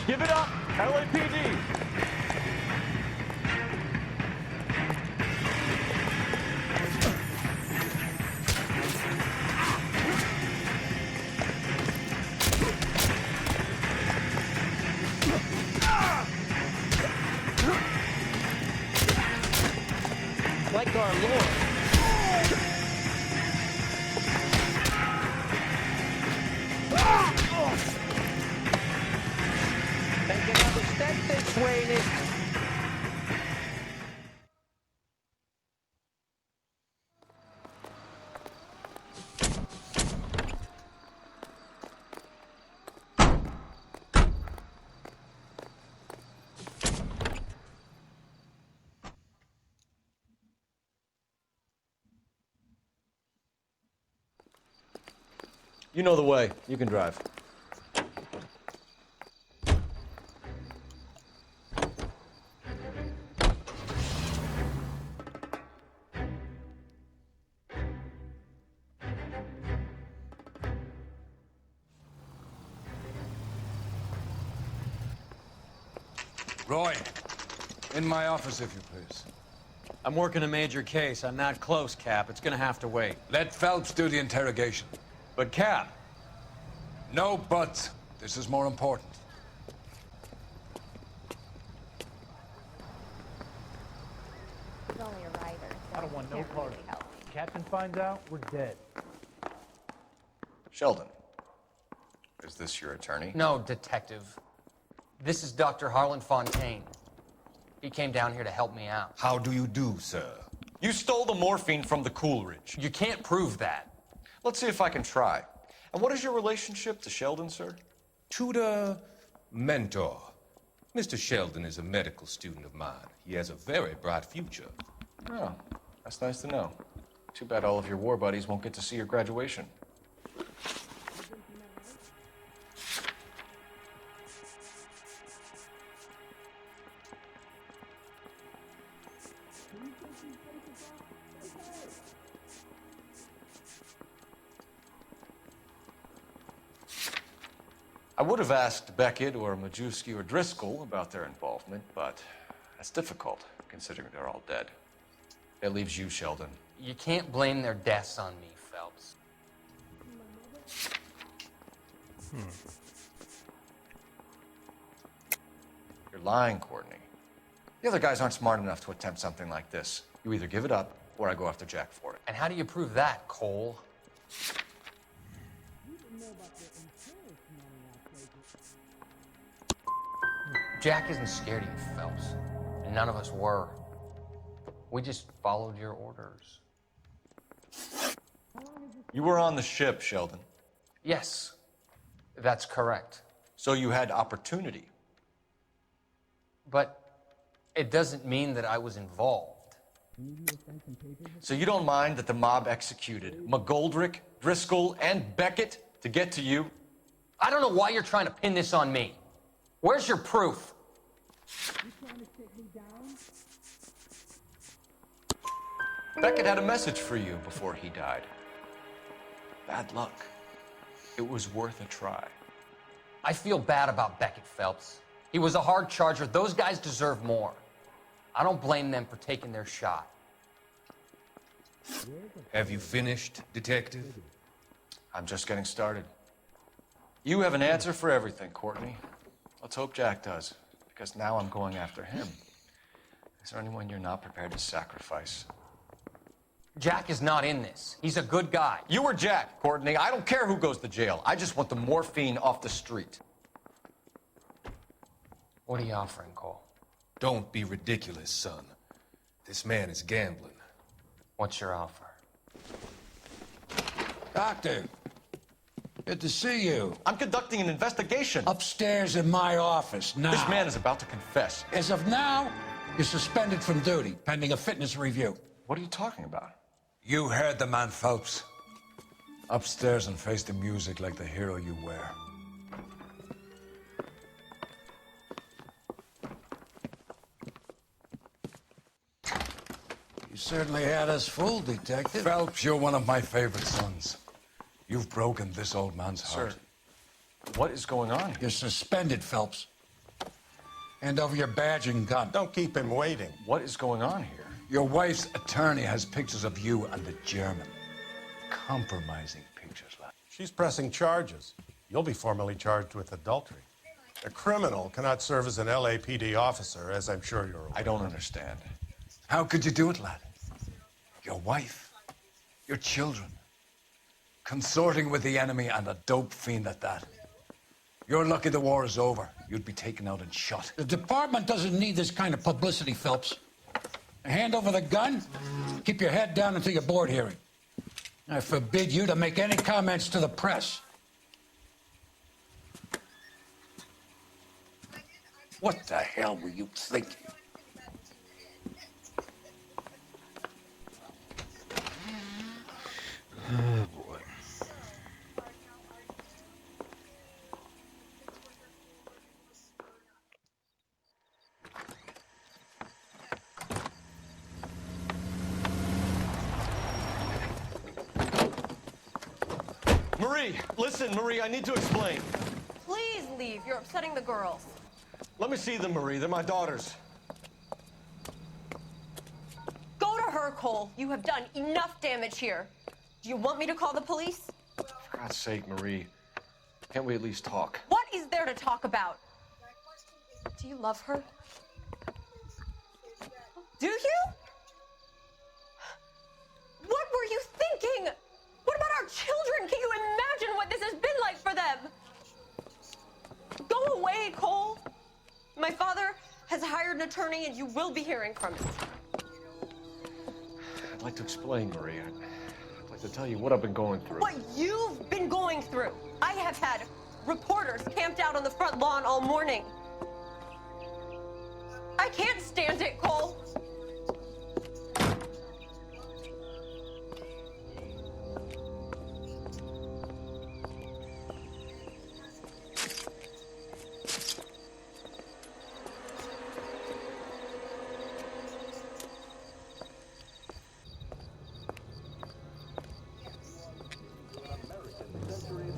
[SPEAKER 10] Give it up, LAPD!
[SPEAKER 13] Like our Lord. Take another step this way, Nick.
[SPEAKER 3] You know the way. You can drive.
[SPEAKER 24] Roy, in my office, if you please.
[SPEAKER 5] I'm working a major case. I'm not close, Cap. It's gonna have to wait.
[SPEAKER 24] Let Phelps do the interrogation.
[SPEAKER 5] But, Cap...
[SPEAKER 24] No buts. This is more important.
[SPEAKER 9] He's only a writer, so
[SPEAKER 12] I don't want no
[SPEAKER 9] can't
[SPEAKER 12] part
[SPEAKER 9] really
[SPEAKER 12] of
[SPEAKER 9] help.
[SPEAKER 12] it. Captain finds out, we're dead.
[SPEAKER 3] Sheldon, is this your attorney?
[SPEAKER 5] No, Detective. This is Dr. Harlan Fontaine. He came down here to help me out.
[SPEAKER 24] How do you do, sir?
[SPEAKER 3] You stole the morphine from the Coolidge.
[SPEAKER 5] You can't prove that.
[SPEAKER 3] Let's see if I can try. And what is your relationship to Sheldon, sir?
[SPEAKER 14] Tutor, mentor. Mr. Sheldon is a medical student of mine. He has a very bright future.
[SPEAKER 3] Oh, that's nice to know. Too bad all of your war buddies won't get to see your graduation. I would have asked Beckett or Majewski or Driscoll about their involvement, but that's difficult, considering they're all dead. That leaves you, Sheldon.
[SPEAKER 5] You can't blame their deaths on me, Phelps.
[SPEAKER 3] You're lying, Courtney. The other guys aren't smart enough to attempt something like this. You either give it up, or I go after Jack for it.
[SPEAKER 5] And how do you prove that, Cole? Jack isn't scared of you, Phelps. And none of us were. We just followed your orders.
[SPEAKER 3] You were on the ship, Sheldon.
[SPEAKER 5] Yes, that's correct.
[SPEAKER 3] So you had opportunity.
[SPEAKER 13] But it doesn't mean that I was involved.
[SPEAKER 3] So you don't mind that the mob executed McGoldrick, Driscoll, and Beckett to get to you?
[SPEAKER 13] I don't know why you're trying to pin this on me. Where's your proof?
[SPEAKER 3] Beckett had a message for you before he died. Bad luck. It was worth a try.
[SPEAKER 13] I feel bad about Beckett, Phelps. He was a hard charger. Those guys deserve more. I don't blame them for taking their shot.
[SPEAKER 14] Have you finished, Detective?
[SPEAKER 3] I'm just getting started. You have an answer for everything, Courtney. Let's hope Jack does, because now I'm going after him. Is there anyone you're not prepared to sacrifice?
[SPEAKER 13] Jack is not in this. He's a good guy.
[SPEAKER 3] You were Jack, Courtney. I don't care who goes to jail. I just want the morphine off the street.
[SPEAKER 13] What are you offering, Cole?
[SPEAKER 14] Don't be ridiculous, son. This man is gambling.
[SPEAKER 13] What's your offer?
[SPEAKER 24] Doctor, good to see you.
[SPEAKER 3] I'm conducting an investigation.
[SPEAKER 24] Upstairs in my office, now.
[SPEAKER 3] This man is about to confess.
[SPEAKER 24] As of now, you're suspended from duty, pending a fitness review.
[SPEAKER 3] What are you talking about?
[SPEAKER 24] You heard the man, Phelps. Upstairs and face the music like the hero you were. You certainly had us fooled, Detective. Phelps, you're one of my favorite sons. You've broken this old man's heart.
[SPEAKER 3] Sir, what is going on here?
[SPEAKER 24] You're suspended, Phelps. Hand over your badge and gun.
[SPEAKER 21] Don't keep him waiting.
[SPEAKER 3] What is going on here?
[SPEAKER 24] Your wife's attorney has pictures of you and the German. Compromising pictures, lad.
[SPEAKER 21] She's pressing charges. You'll be formally charged with adultery. A criminal cannot serve as an LAPD officer, as I'm sure you're aware.
[SPEAKER 3] I don't understand.
[SPEAKER 24] How could you do it, lad? Your wife, your children, consorting with the enemy and a dope fiend at that. You're lucky the war is over. You'd be taken out and shot. The department doesn't need this kind of publicity, Phelps. Hand over the gun, keep your head down until your board hearing. I forbid you to make any comments to the press. What the hell were you thinking?
[SPEAKER 1] Oh, boy.
[SPEAKER 3] Marie, listen, Marie, I need to explain.
[SPEAKER 6] Please leave. You're upsetting the girls.
[SPEAKER 3] Let me see them, Marie. They're my daughters.
[SPEAKER 6] Go to her, Cole. You have done enough damage here. Do you want me to call the police?
[SPEAKER 3] For God's sake, Marie. Can't we at least talk?
[SPEAKER 6] What is there to talk about? Do you love her? Do you? What were you thinking? What about our children? Can you imagine what this has been like for them? Go away, Cole. My father has hired an attorney and you will be hearing from him.
[SPEAKER 3] I'd like to explain, Marie. I'd like to tell you what I've been going through.
[SPEAKER 6] What you've been going through. I have had reporters camped out on the front lawn all morning. I can't stand it, Cole.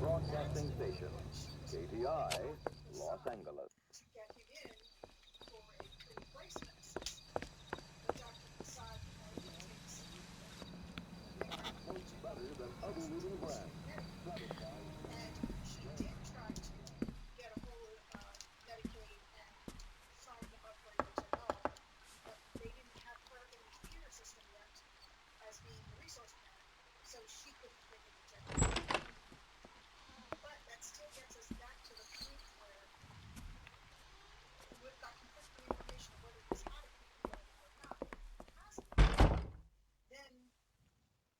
[SPEAKER 16] Broadcasting station, KTI, Los Angeles. Better than other leading brands.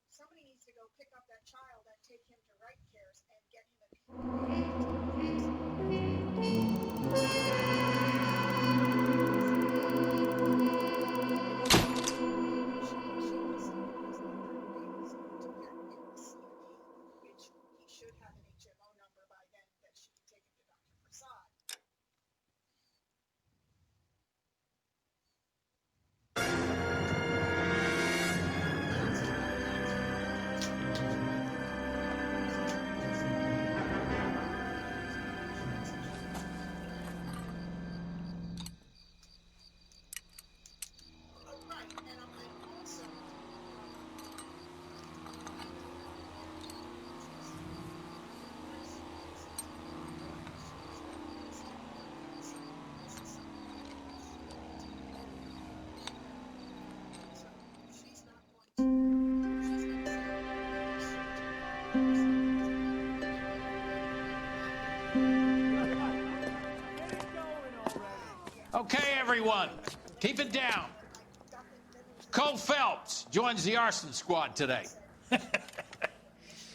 [SPEAKER 17] Somebody needs to go pick up that child and take him Okay, everyone, keep it down. Cole Phelps joins the arson squad today.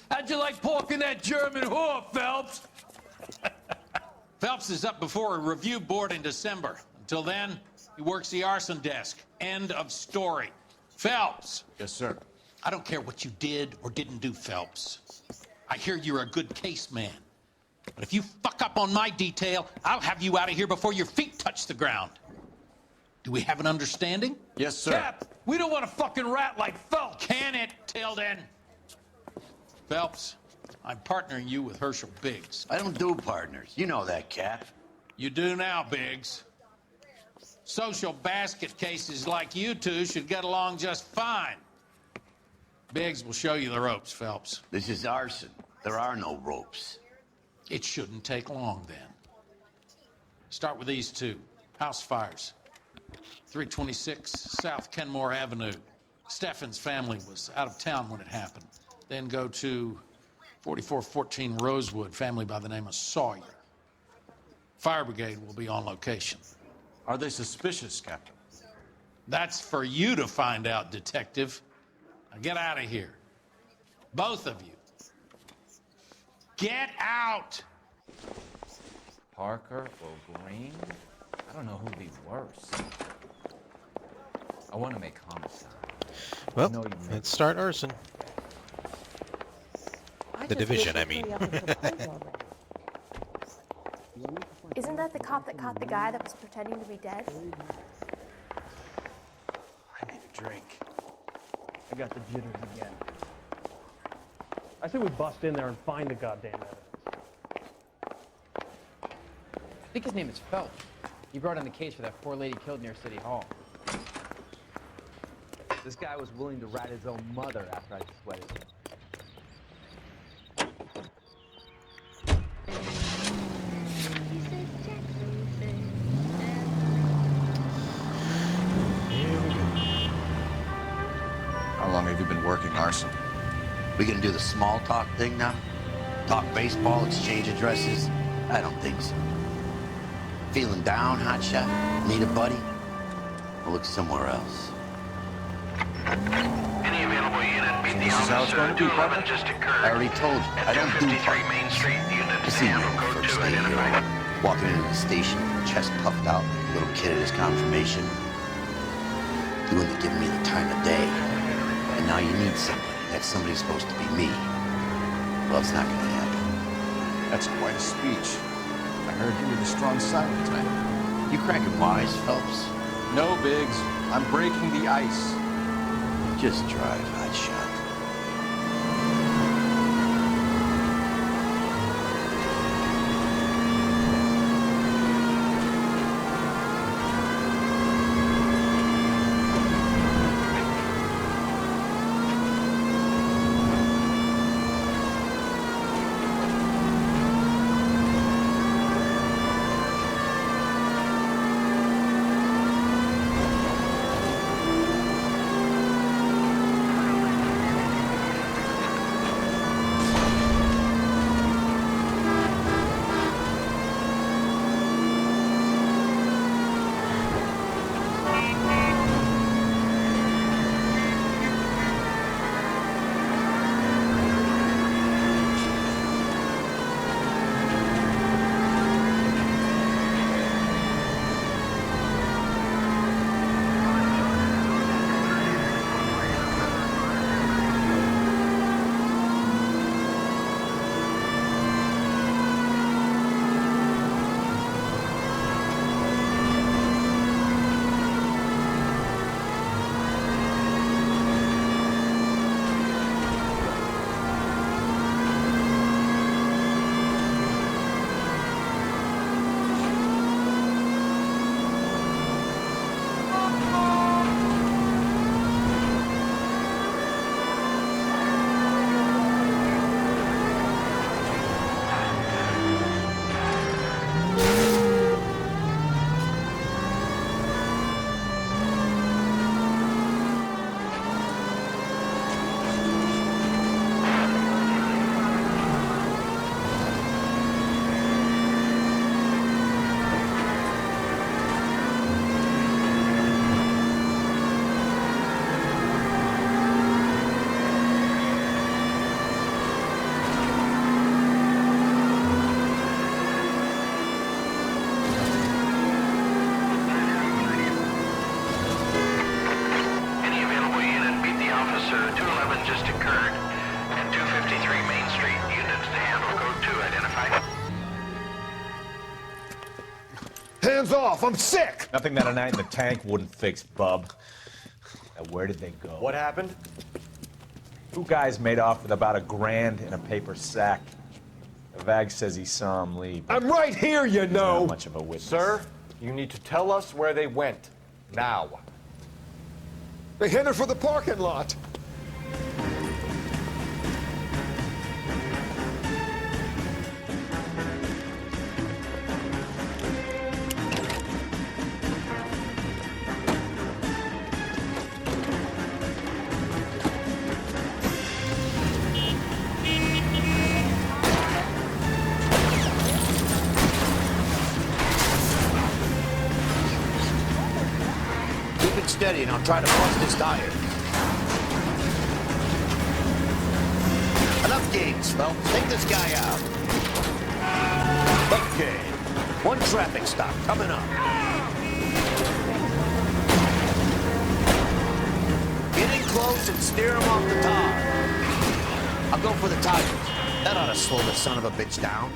[SPEAKER 19] How'd you like porking that German whore, Phelps?
[SPEAKER 17] Phelps is up before a review board in December. Until then, he works the arson desk. End of story. Phelps.
[SPEAKER 3] Yes, sir.
[SPEAKER 17] I don't care what you did or didn't do, Phelps. I hear you're a good case man. But if you fuck up on my detail, I'll have you out of here before your feet touch the ground. Do we have an understanding?
[SPEAKER 3] Yes, sir.
[SPEAKER 19] Cap, we don't want a fucking rat like Phelps.
[SPEAKER 17] Can it, Tilden? Phelps, I'm partnering you with Herschel Biggs.
[SPEAKER 22] I don't do partners. You know that, Cap.
[SPEAKER 17] You do now, Biggs. Social basket cases like you two should get along just fine. Biggs will show you the ropes, Phelps.
[SPEAKER 22] This is arson. There are no ropes.
[SPEAKER 17] It shouldn't take long, then. Start with these two. House fires. 326 South Kenmore Avenue. Steffen's family was out of town when it happened. Then go to 4414 Rosewood, family by the name of Sawyer. Fire brigade will be on location.
[SPEAKER 3] Are they suspicious, Captain?
[SPEAKER 17] That's for you to find out, Detective. Now get out of here. Both of you. Get out!
[SPEAKER 23] Parker or Green? I don't know who'd be worse. I want to make homicide.
[SPEAKER 1] Well,
[SPEAKER 23] No, you
[SPEAKER 1] let's start arson. The division, I mean.
[SPEAKER 9] Isn't that the cop that caught the guy that was pretending to be dead?
[SPEAKER 12] I need a drink. I got the jitters again. I say we bust in there and find the goddamn evidence.
[SPEAKER 25] I think his name is Phelps. He brought in the case for that poor lady killed near City Hall.
[SPEAKER 26] This guy was willing to rat his own mother after I sweated him.
[SPEAKER 3] How long have you been working arson?
[SPEAKER 22] We gonna do the small talk thing now? Talk baseball, exchange addresses? I don't think so. Feeling down, hotshot? Need a buddy? I'll look somewhere else.
[SPEAKER 15] Any available unit, meet the
[SPEAKER 3] This is how it's
[SPEAKER 15] officer.
[SPEAKER 3] going to be,
[SPEAKER 15] 211 just occurred.
[SPEAKER 22] I already told you, I don't do
[SPEAKER 15] 253 Main Street, unit
[SPEAKER 22] I seen you
[SPEAKER 15] handle
[SPEAKER 22] on the
[SPEAKER 15] code
[SPEAKER 22] first
[SPEAKER 15] 2
[SPEAKER 22] day here,
[SPEAKER 15] identified.
[SPEAKER 22] walking into the station, chest puffed out, like a little kid at his confirmation. You wouldn't have given me the time of day. And now you need somebody. That somebody's supposed to be me. Well, it's not gonna happen.
[SPEAKER 3] That's quite a speech. I heard you were the strong silent type.
[SPEAKER 22] You cracking wise, Phelps?
[SPEAKER 3] No, Biggs. I'm breaking the ice.
[SPEAKER 22] Just drive, hotshot.
[SPEAKER 2] Hands off! I'm sick!
[SPEAKER 4] Nothing that a night in the tank wouldn't fix, bub. Now, where did they go?
[SPEAKER 2] What happened?
[SPEAKER 4] Two guys made off with about $1,000 in a paper sack. The Vag says he saw him leave.
[SPEAKER 2] I'm right here, you know!
[SPEAKER 4] Not much of a witness.
[SPEAKER 2] Sir, you need to tell us where they went. Now. They headed for the parking lot.
[SPEAKER 22] Keep it steady and I'll try to bust his tires. Enough games, Phelps. Take this guy out. Okay. One traffic stop coming up. Get in close and steer him off the tar. I'll go for the tires. That ought to slow the son of a bitch down.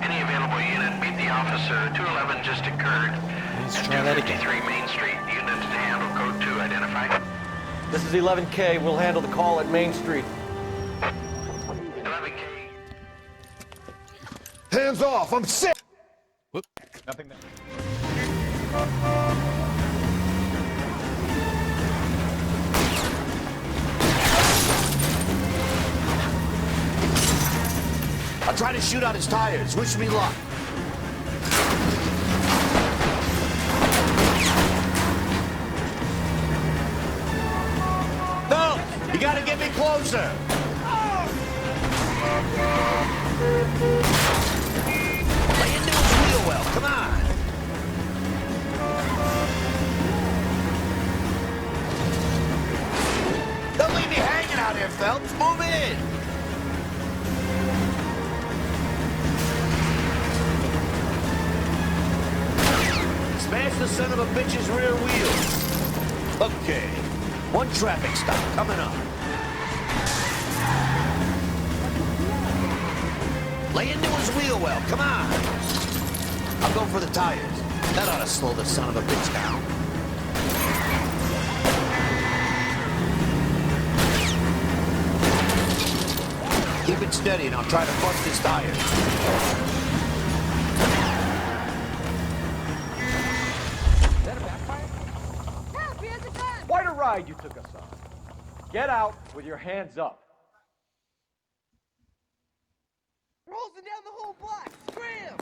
[SPEAKER 15] Any available unit, meet the officer. 211 just occurred.
[SPEAKER 1] Let's try that again.
[SPEAKER 15] 3 Main Street. Unit to handle code 2 identified.
[SPEAKER 12] This is 11K. We'll handle the call at Main Street.
[SPEAKER 15] 11K.
[SPEAKER 2] Hands off! I'm sick!
[SPEAKER 1] Whoop.
[SPEAKER 4] Nothing that...
[SPEAKER 22] I'll try to shoot out his tires. Wish me luck. No! You gotta get me closer! Lay into his wheel well, come on! Don't leave me hanging out here, Phelps. Move in! Smash the son of a bitch's rear wheel. Okay. One traffic stop coming up. Lay into his wheel well. Come on. I'll go for the tires. That ought to slow the son of a bitch down. Keep it steady and I'll try to bust his tires.
[SPEAKER 12] Quite a ride you took us on. Get out with your hands up.
[SPEAKER 7] We're holding down the whole block. Scram!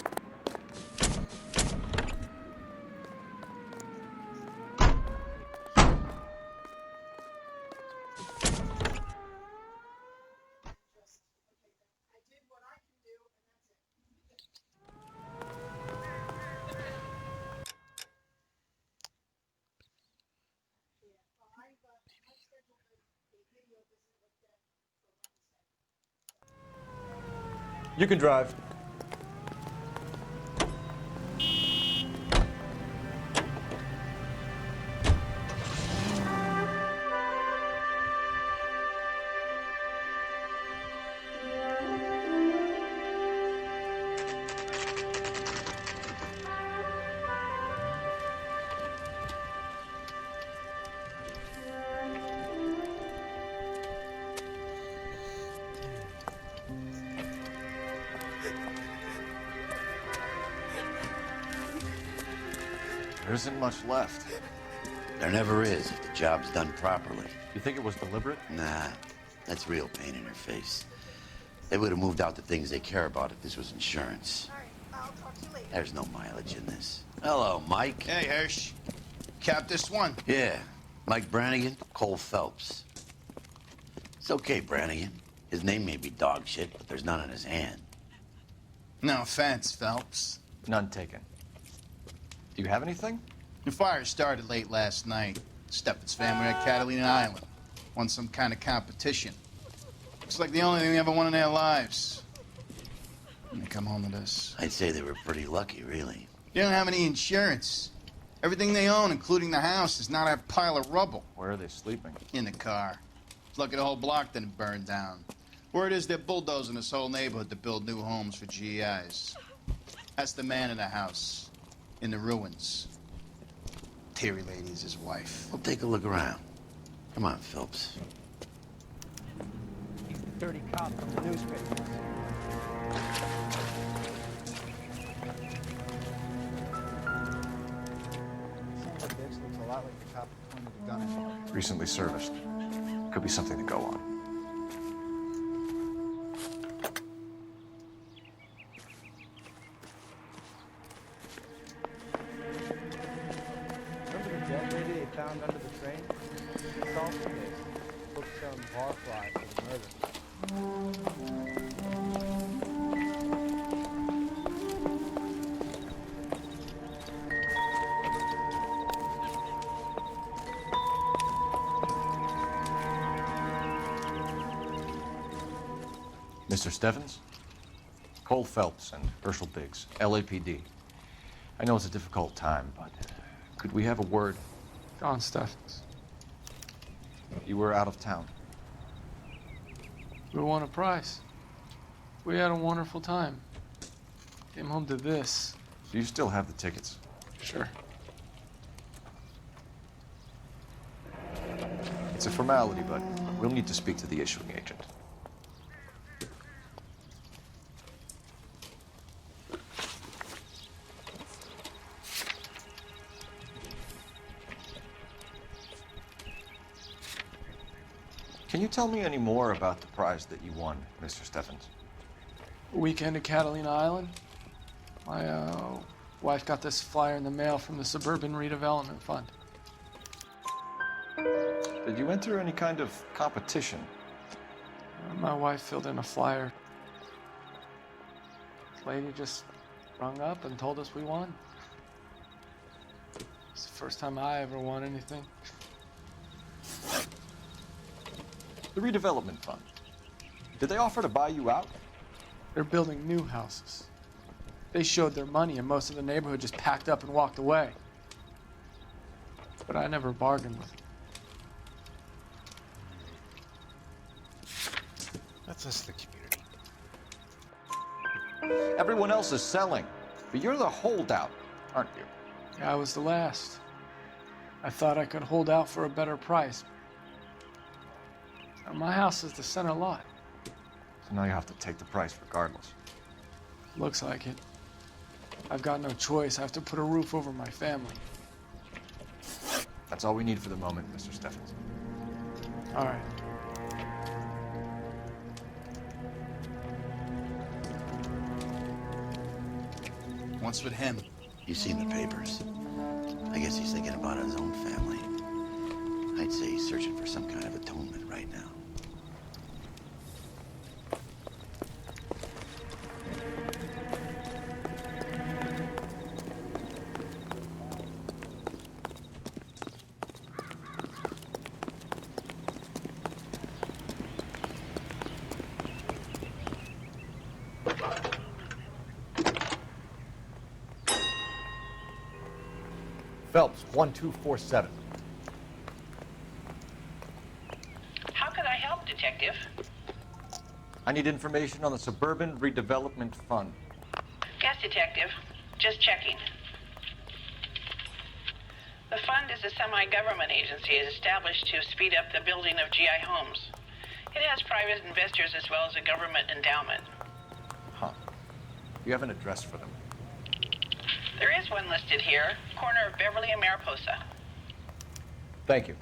[SPEAKER 12] You can drive.
[SPEAKER 3] There isn't much left.
[SPEAKER 22] There never is if the job's done properly.
[SPEAKER 3] You think it was deliberate?
[SPEAKER 22] Nah, that's real pain in her face. They would have moved out the things they care about if this was insurance. There's no mileage in this. Hello, Mike.
[SPEAKER 8] Hey, Hirsch. Cap this one.
[SPEAKER 22] Yeah, Mike Brannigan, Cole Phelps. It's okay, Brannigan. His name may be dog shit, but there's none in his hand.
[SPEAKER 8] No offense, Phelps.
[SPEAKER 3] None taken. Do you have anything?
[SPEAKER 8] The fire started late last night. Steffen's family at Catalina Island. Won some kind of competition. Looks like the only thing they ever won in their lives. When they come home to this.
[SPEAKER 22] I'd say they were pretty lucky, really.
[SPEAKER 8] They don't have any insurance. Everything they own, including the house, is not a pile of rubble.
[SPEAKER 3] Where are they sleeping?
[SPEAKER 8] In the car. It's lucky the whole block didn't burn down. Word is they're bulldozing this whole neighborhood to build new homes for GIs. That's the man in the house. In the ruins. Terry Lady is his wife.
[SPEAKER 22] We'll take a look around. Come on, Phelps.
[SPEAKER 26] He's the dirty cop from the newspapers.
[SPEAKER 5] Some of the bitch looks a lot like the cop who pointed the gun at me.
[SPEAKER 3] Recently serviced. Could be something to go on.
[SPEAKER 5] Remember the dead lady they found under the train? She solved the case. Took some barfly for the murder.
[SPEAKER 3] Mr. Steffens? Cole Phelps and Herschel Biggs, LAPD. I know it's a difficult time, but could we have a word?
[SPEAKER 10] John Steffens.
[SPEAKER 3] You were out of town.
[SPEAKER 10] We won a prize. We had a wonderful time. Came home to this.
[SPEAKER 3] Do you still have the tickets?
[SPEAKER 10] Sure.
[SPEAKER 3] It's a formality, but we'll need to speak to the issuing agent. Can you tell me any more about the prize that you won, Mr. Steffens?
[SPEAKER 10] A weekend at Catalina Island. My wife got this flyer in the mail from the Suburban Redevelopment Fund.
[SPEAKER 3] Did you enter any kind of competition?
[SPEAKER 10] My wife filled in a flyer. This lady just rung up and told us we won. It's the first time I ever won anything.
[SPEAKER 3] The redevelopment fund. Did they offer to buy you out?
[SPEAKER 10] They're building new houses. They showed their money and most of the neighborhood just packed up and walked away. But I never bargained with them.
[SPEAKER 1] That's us, the community.
[SPEAKER 3] Everyone else is selling, but you're the holdout, aren't you?
[SPEAKER 10] Yeah, I was the last. I thought I could hold out for a better price. Now, my house is the center lot.
[SPEAKER 3] So now you have to take the price regardless.
[SPEAKER 10] Looks like it. I've got no choice. I have to put a roof over my family.
[SPEAKER 3] That's all we need for the moment, Mr. Steffens.
[SPEAKER 10] All right.
[SPEAKER 8] What's with him?
[SPEAKER 22] You've seen the papers. I guess he's thinking about his own family. I'd say he's searching for some kind of atonement right now.
[SPEAKER 4] Phelps, 1247.
[SPEAKER 15] How can I help, Detective?
[SPEAKER 3] I need information on the Suburban Redevelopment Fund.
[SPEAKER 15] Yes, Detective. Just checking. The fund is a semi-government agency established to speed up the building of GI homes. It has private investors as well as a government endowment.
[SPEAKER 3] Huh. You have an address for them?
[SPEAKER 15] There is one listed here, corner of Beverly and Mariposa.
[SPEAKER 4] Thank you.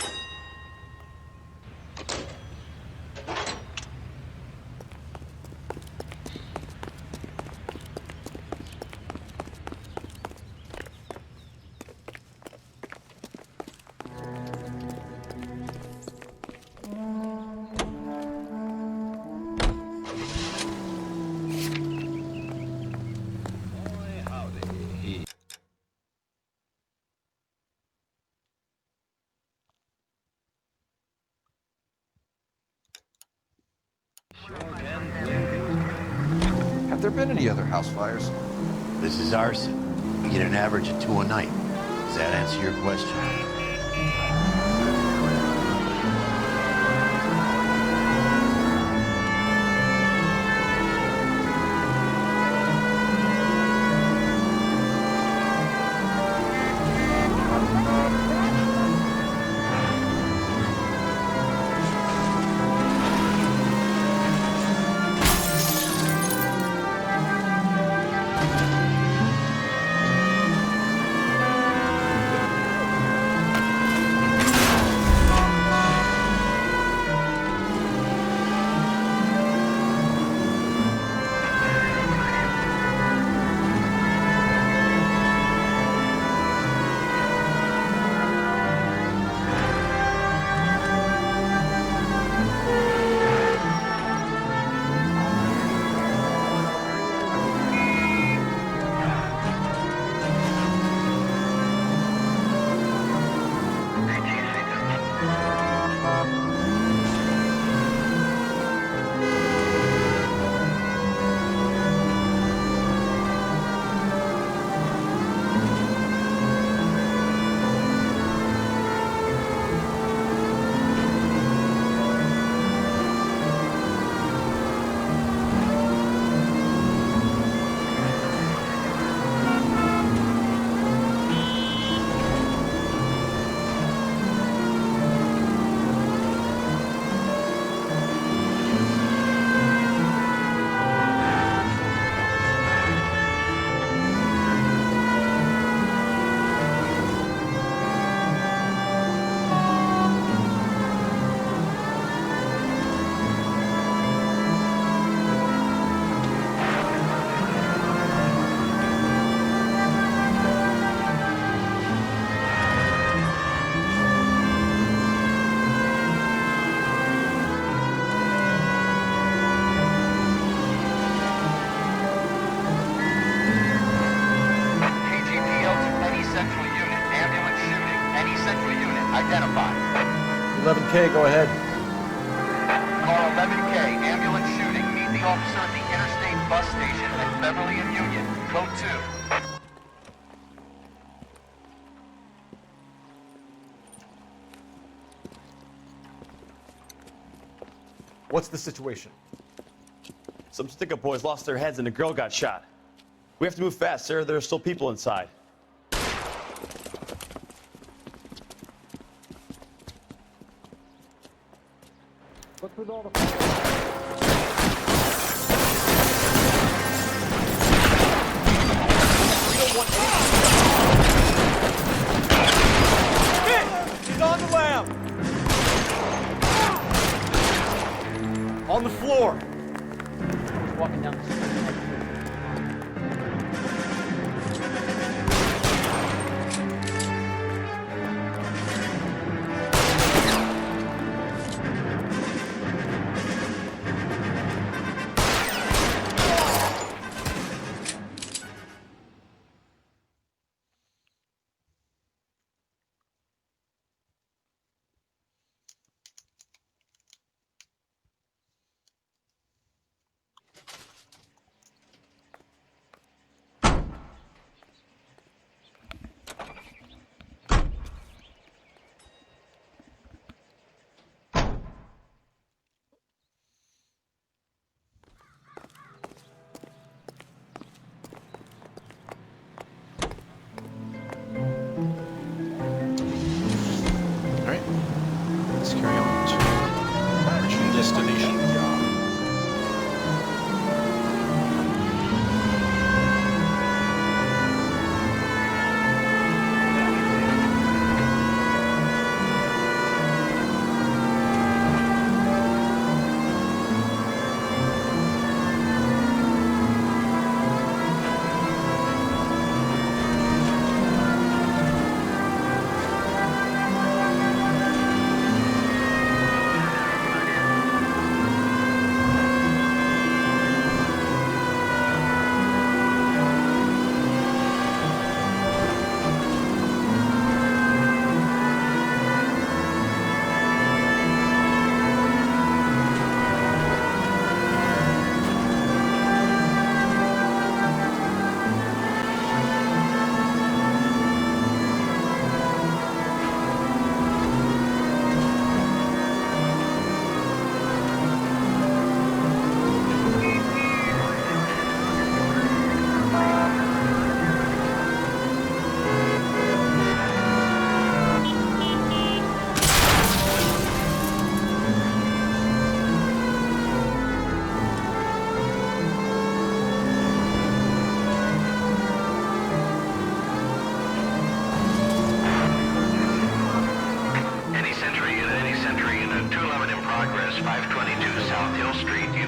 [SPEAKER 2] Have there been any other house fires?
[SPEAKER 22] This is arson. We get an average of 2 a night. Does that answer your question?
[SPEAKER 15] KGPL to any central unit. Ambulance shooting. Any central unit. Identified.
[SPEAKER 2] 11K, go ahead.
[SPEAKER 15] Car 11K. Ambulance shooting. Meet the officer at the Interstate Bus Station at Beverly and Union. Code 2.
[SPEAKER 2] What's the situation?
[SPEAKER 11] Some stick-up boys lost their heads and a girl got shot. We have to move fast, sir. There are still people inside.
[SPEAKER 12] What's with all the...
[SPEAKER 2] He's on the lamp! On the floor!
[SPEAKER 25] Walking down the street.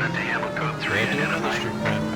[SPEAKER 15] unit to handle code 3.
[SPEAKER 1] Can't do another
[SPEAKER 15] Identify.
[SPEAKER 1] street crime.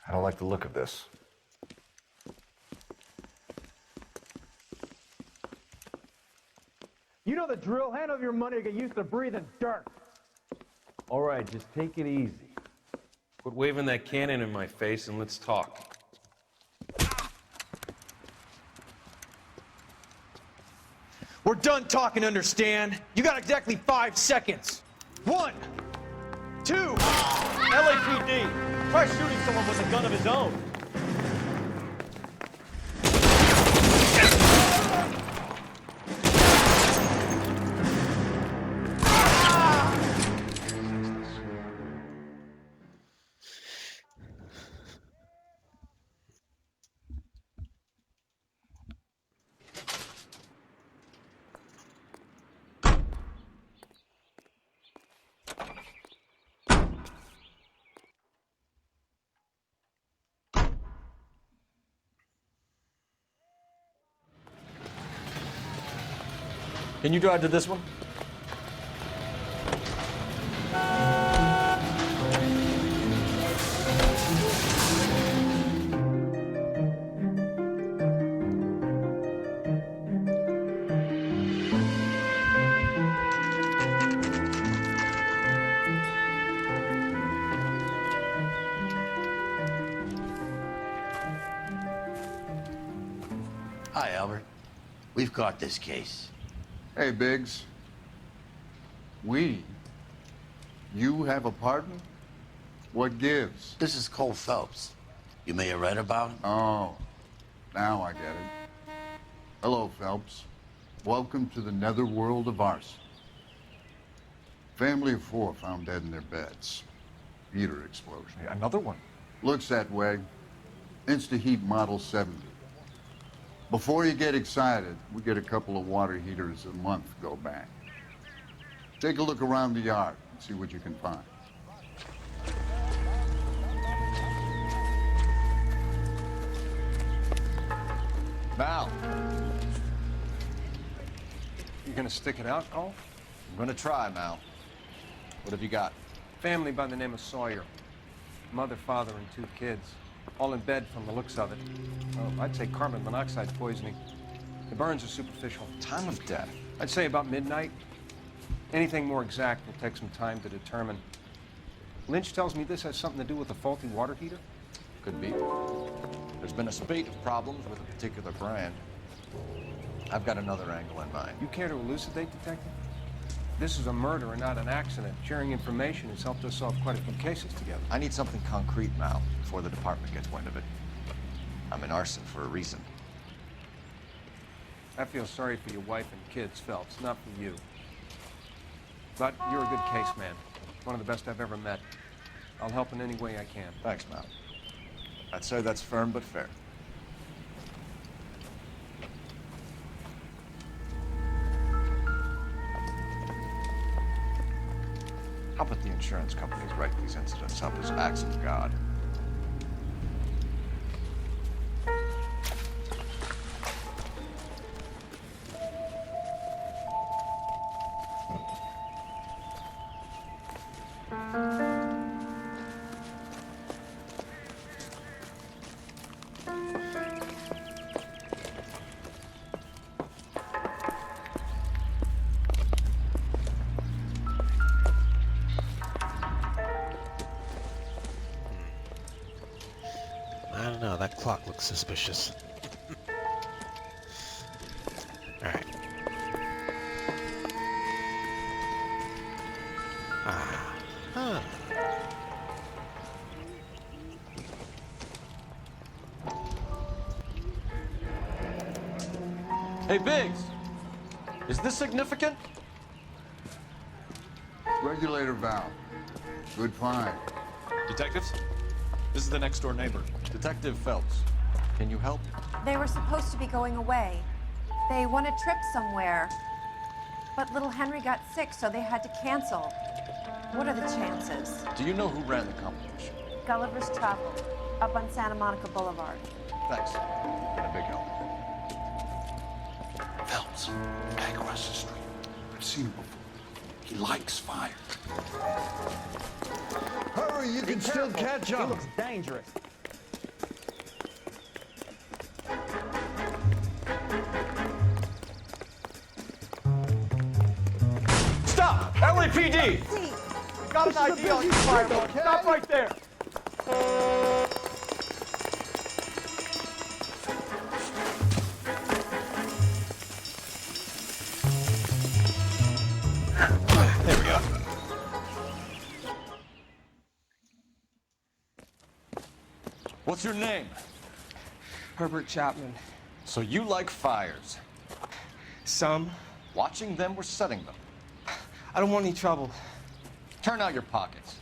[SPEAKER 2] I don't like the look of this.
[SPEAKER 12] You know the drill. Hand over your money or get used to breathing dirt.
[SPEAKER 13] All right, just take it easy. Quit waving that cannon in my face and let's talk.
[SPEAKER 14] We're done talking, understand? You got exactly 5 seconds. 1, 2.
[SPEAKER 11] LAPD! Try shooting someone with a gun of his own. Can you drive to this one?
[SPEAKER 22] Hi, Albert. We've got this case.
[SPEAKER 6] Hey, Biggs. We? You have a partner? What gives?
[SPEAKER 22] This is Cole Phelps. You may have read about him.
[SPEAKER 6] Oh, now I get it. Hello, Phelps. Welcome to the netherworld of arson. Family of 4 found dead in their beds. Heater explosion.
[SPEAKER 3] Another one?
[SPEAKER 6] Looks that way. Insta-heat Model 70. Before you get excited, we get a couple of water heaters a month go bang. Take a look around the yard and see what you can find.
[SPEAKER 3] Mal. You gonna stick it out, Cole? I'm gonna try, Mal. What have you got?
[SPEAKER 5] Family by the name of Sawyer. Mother, father, and 2 kids. All in bed from the looks of it. Oh, I'd say carbon monoxide poisoning. The burns are superficial.
[SPEAKER 3] Time of death?
[SPEAKER 5] I'd say about midnight. Anything more exact will take some time to determine. Lynch tells me this has something to do with a faulty water heater.
[SPEAKER 3] Could be. There's been a spate of problems with a particular brand. I've got another angle in mind.
[SPEAKER 5] You care to elucidate, Detective? This is a murder and not an accident. Sharing information has helped us solve quite a few cases together.
[SPEAKER 3] I need something concrete, Mal, before the department gets wind of it. I'm in arson for a reason.
[SPEAKER 5] I feel sorry for your wife and kids, Phelps, not for you. But you're a good case man. One of the best I've ever met. I'll help in any way I can.
[SPEAKER 3] Thanks, Mal. I'd say that's firm but fair. How about the insurance companies write these incidents up as acts of God?
[SPEAKER 1] I don't know, that clock looks suspicious. Alright. Huh.
[SPEAKER 3] Hey, Biggs! Is this significant?
[SPEAKER 6] Regulator valve. Good find.
[SPEAKER 3] Detectives? This is the next door neighbor, Detective Phelps. Can you help?
[SPEAKER 9] They were supposed to be going away. They won a trip somewhere. But little Henry got sick, so they had to cancel. What are the chances?
[SPEAKER 3] Do you know who ran the competition?
[SPEAKER 9] Gulliver's Travel, up on Santa Monica Boulevard.
[SPEAKER 3] Thanks. Been a big help.
[SPEAKER 6] Phelps, guy across the street. I've seen him before. He likes fire. Hurry, you can still catch up.
[SPEAKER 26] He looks dangerous.
[SPEAKER 14] Stop! LAPD! Got an ID on you, Firewall. Stop right there.
[SPEAKER 1] There we go.
[SPEAKER 3] What's your name?
[SPEAKER 5] Herbert Chapman.
[SPEAKER 3] So you like fires?
[SPEAKER 5] Some.
[SPEAKER 3] Watching them or setting them?
[SPEAKER 5] I don't want any trouble.
[SPEAKER 3] Turn out your pockets.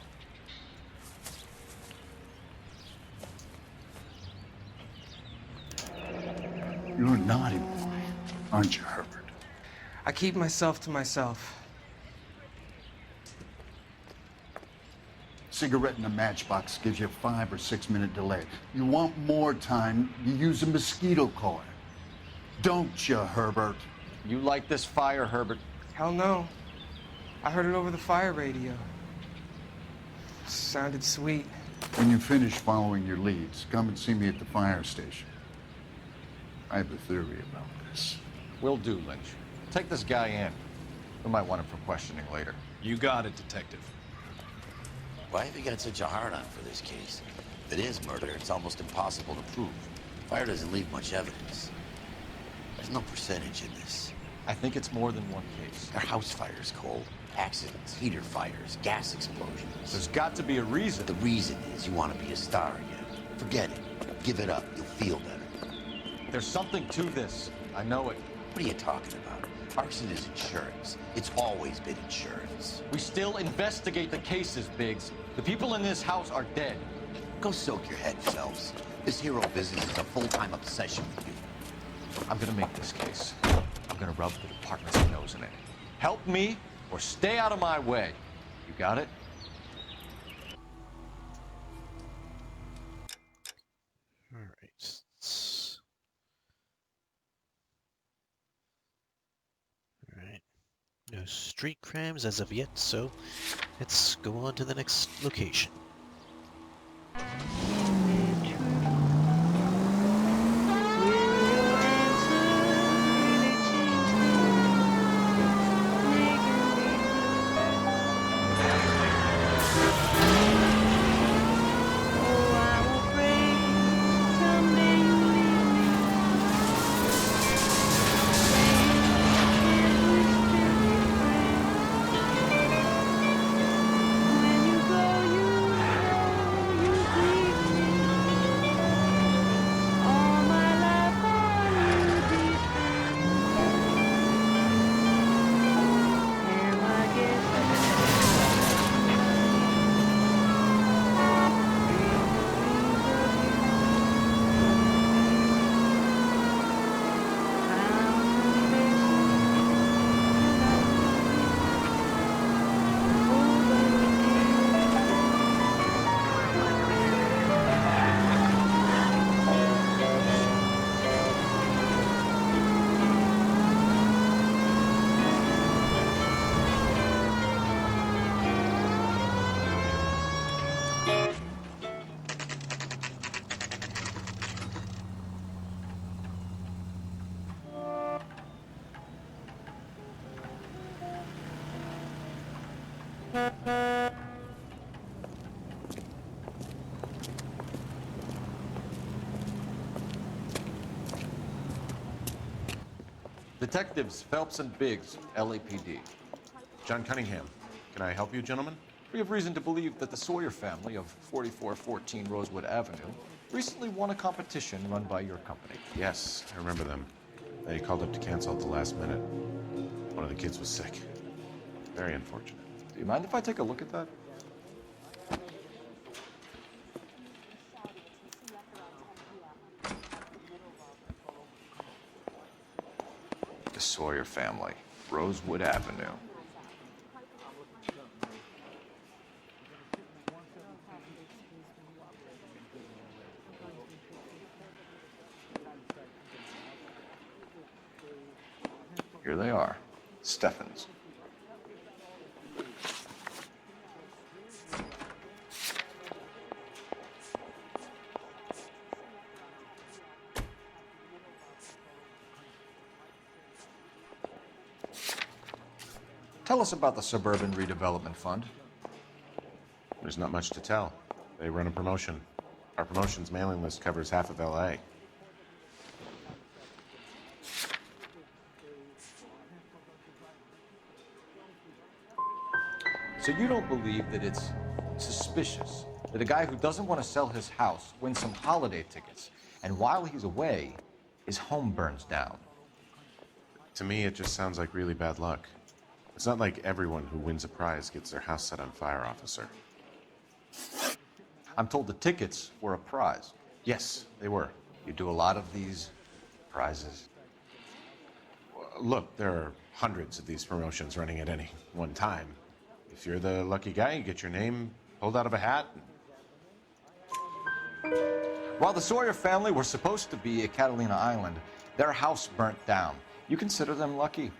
[SPEAKER 6] You're a naughty boy, aren't you, Herbert?
[SPEAKER 5] I keep myself to myself.
[SPEAKER 6] Cigarette in a matchbox gives you a 5 or 6 minute delay. You want more time, you use a mosquito coil. Don't you, Herbert?
[SPEAKER 3] You like this fire, Herbert?
[SPEAKER 5] Hell no. I heard it over the fire radio. Sounded sweet.
[SPEAKER 6] When you finish following your leads, come and see me at the fire station. I have a theory about this.
[SPEAKER 3] Will do, Lynch. Take this guy in. We might want him for questioning later.
[SPEAKER 16] You got it, Detective.
[SPEAKER 22] Why have you got such a hard-on for this case? If it is murder, it's almost impossible to prove. Fire doesn't leave much evidence. There's no percentage in this.
[SPEAKER 3] I think it's more than one case.
[SPEAKER 22] There are house fires, Cole. Accidents, heater fires, gas explosions.
[SPEAKER 3] There's got to be a reason.
[SPEAKER 22] The reason is you want to be a star again. Forget it. Give it up. You'll feel better.
[SPEAKER 3] There's something to this. I know it.
[SPEAKER 22] What are you talking about? Arson is insurance. It's always been insurance.
[SPEAKER 3] We still investigate the cases, Biggs. The people in this house are dead.
[SPEAKER 22] Go soak your head, Phelps. This hero business is a full-time obsession with you.
[SPEAKER 3] I'm gonna make this case. I'm gonna rub the department's nose in it. Help me or stay out of my way. You got it?
[SPEAKER 1] All right. All right. No street crimes as of yet, so let's go on to the next location.
[SPEAKER 3] Detectives Phelps and Biggs, LAPD.
[SPEAKER 13] John Cunningham. Can I help you, gentlemen?
[SPEAKER 3] We have reason to believe that the Sawyer family of 4414 Rosewood Avenue recently won a competition run by your company.
[SPEAKER 13] Yes, I remember them. They called up to cancel at the last minute. One of the kids was sick. Very unfortunate.
[SPEAKER 3] Do you mind if I take a look at that? The Sawyer family, Rosewood Avenue. Here they are, Steffens. Tell us about the Suburban Redevelopment Fund.
[SPEAKER 13] There's not much to tell. They run a promotion. Our promotion's mailing list covers half of LA.
[SPEAKER 3] So you don't believe that it's suspicious that a guy who doesn't want to sell his house wins some holiday tickets, and while he's away, his home burns down?
[SPEAKER 13] To me, it just sounds like really bad luck. It's not like everyone who wins a prize gets their house set on fire, officer.
[SPEAKER 3] I'm told the tickets were a prize.
[SPEAKER 13] Yes, they were.
[SPEAKER 3] You do a lot of these prizes?
[SPEAKER 13] Look, there are hundreds of these promotions running at any one time. If you're the lucky guy, you get your name pulled out of a hat.
[SPEAKER 3] While the Sawyer family were supposed to be at Catalina Island, their house burnt down. You consider them lucky?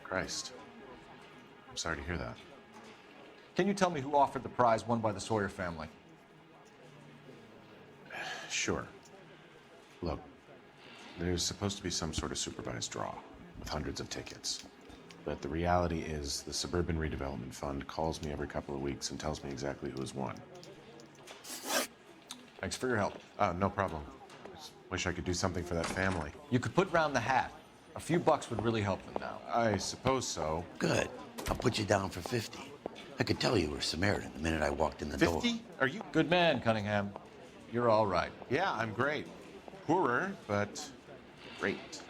[SPEAKER 13] Christ. I'm sorry to hear that.
[SPEAKER 3] Can you tell me who offered the prize won by the Sawyer family?
[SPEAKER 13] Sure. Look, there's supposed to be some sort of supervised draw with hundreds of tickets. But the reality is the Suburban Redevelopment Fund calls me every couple of weeks and tells me exactly who has won.
[SPEAKER 3] Thanks for your help.
[SPEAKER 13] No problem. Wish I could do something for that family.
[SPEAKER 3] You could put round the hat. A few bucks would really help them now.
[SPEAKER 13] I suppose so.
[SPEAKER 22] Good. I'll put you down for 50. I could tell you were Samaritan the minute I walked in the door.
[SPEAKER 13] 50? Are you?
[SPEAKER 3] Good man, Cunningham. You're all right.
[SPEAKER 13] Yeah, I'm great. Poorer, but great.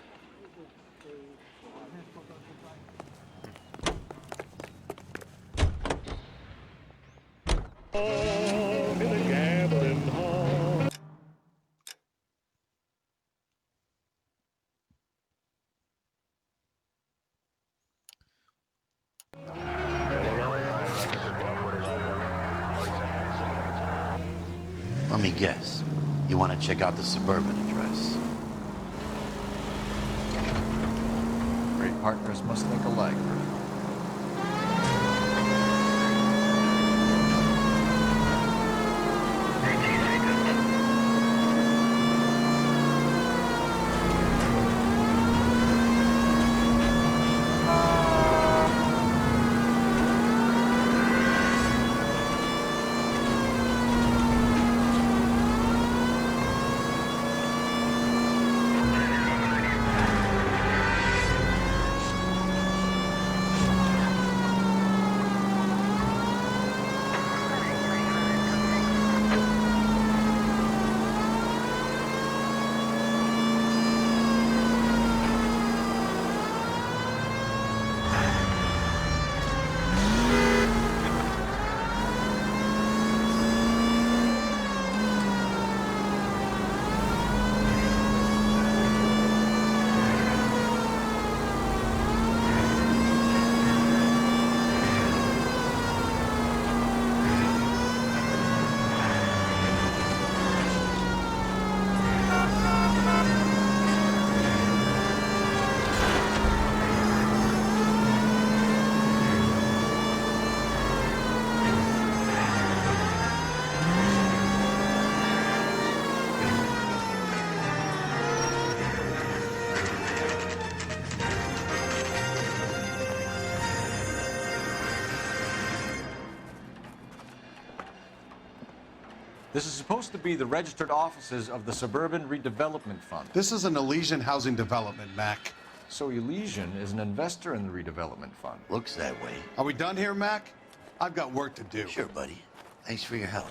[SPEAKER 22] Let me guess. You want to check out the suburban address?
[SPEAKER 3] Great partners must think alike. This is supposed to be the registered offices of the Suburban Redevelopment Fund.
[SPEAKER 6] This is an Elysian housing development, Mac.
[SPEAKER 3] So Elysian is an investor in the redevelopment fund.
[SPEAKER 22] Looks that way.
[SPEAKER 6] Are we done here, Mac? I've got work to do.
[SPEAKER 22] Sure, buddy. Thanks for your help.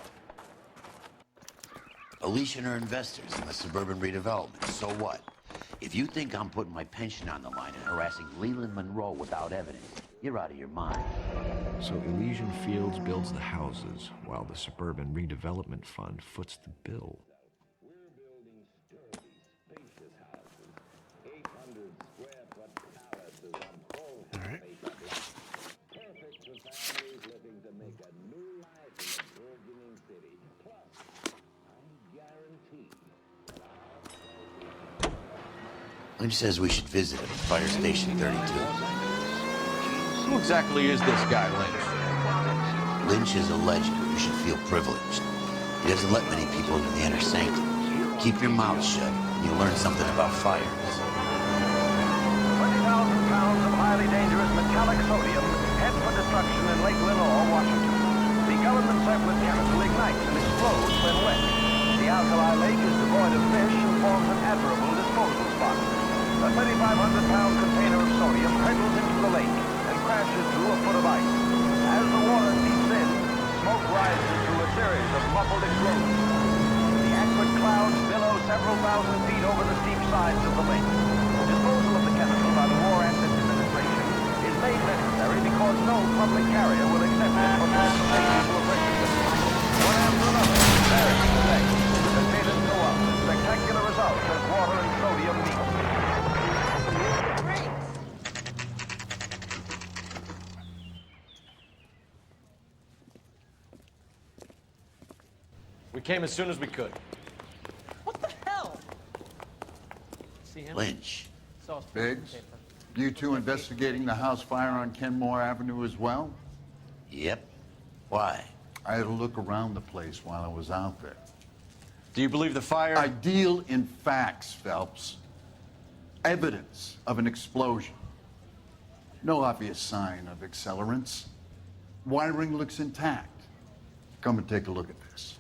[SPEAKER 22] Elysian are investors in the suburban redevelopment. So what? If you think I'm putting my pension on the line and harassing Leland Monroe without evidence, you're out of your mind.
[SPEAKER 2] So Elysian Fields builds the houses, while the Suburban Redevelopment Fund foots the bill.
[SPEAKER 1] All right.
[SPEAKER 22] Lynch says we should visit him at Fire Station 32.
[SPEAKER 3] Who exactly is this guy, Lynch?
[SPEAKER 22] Lynch is a legend. You should feel privileged. He doesn't let many people into the inner sanctum. Keep your mouth shut, and you'll learn something about fires.
[SPEAKER 15] 20,000 pounds of highly dangerous metallic sodium head for destruction in Lake Lenore, Washington. The government-surplus chemical ignites and explodes when wet. The alkali lake is devoid of fish and forms an admirable disposal spot. A 3,500-pound container of sodium hurtles into the lake and crashes through a foot of ice. As the water seeps in, smoke rises through a series of muffled explosions. The acrid clouds billow several thousand feet over the steep sides of the lake. Disposal of the chemical by the War Assets Administration is made necessary because no public carrier will accept it for transportation to a purchaser. One after another, buries the lake. The sailors go up, the spectacular result as water and sodium meet.
[SPEAKER 3] We came as soon as we could.
[SPEAKER 7] What the hell? See him?
[SPEAKER 22] Lynch.
[SPEAKER 6] Biggs, you two investigating the house fire on Kenmore Avenue as well?
[SPEAKER 22] Yep. Why?
[SPEAKER 6] I had a look around the place while I was out there.
[SPEAKER 3] Do you believe the fire?
[SPEAKER 6] I deal in facts, Phelps. Evidence of an explosion. No obvious sign of accelerants. Wiring looks intact. Come and take a look at this.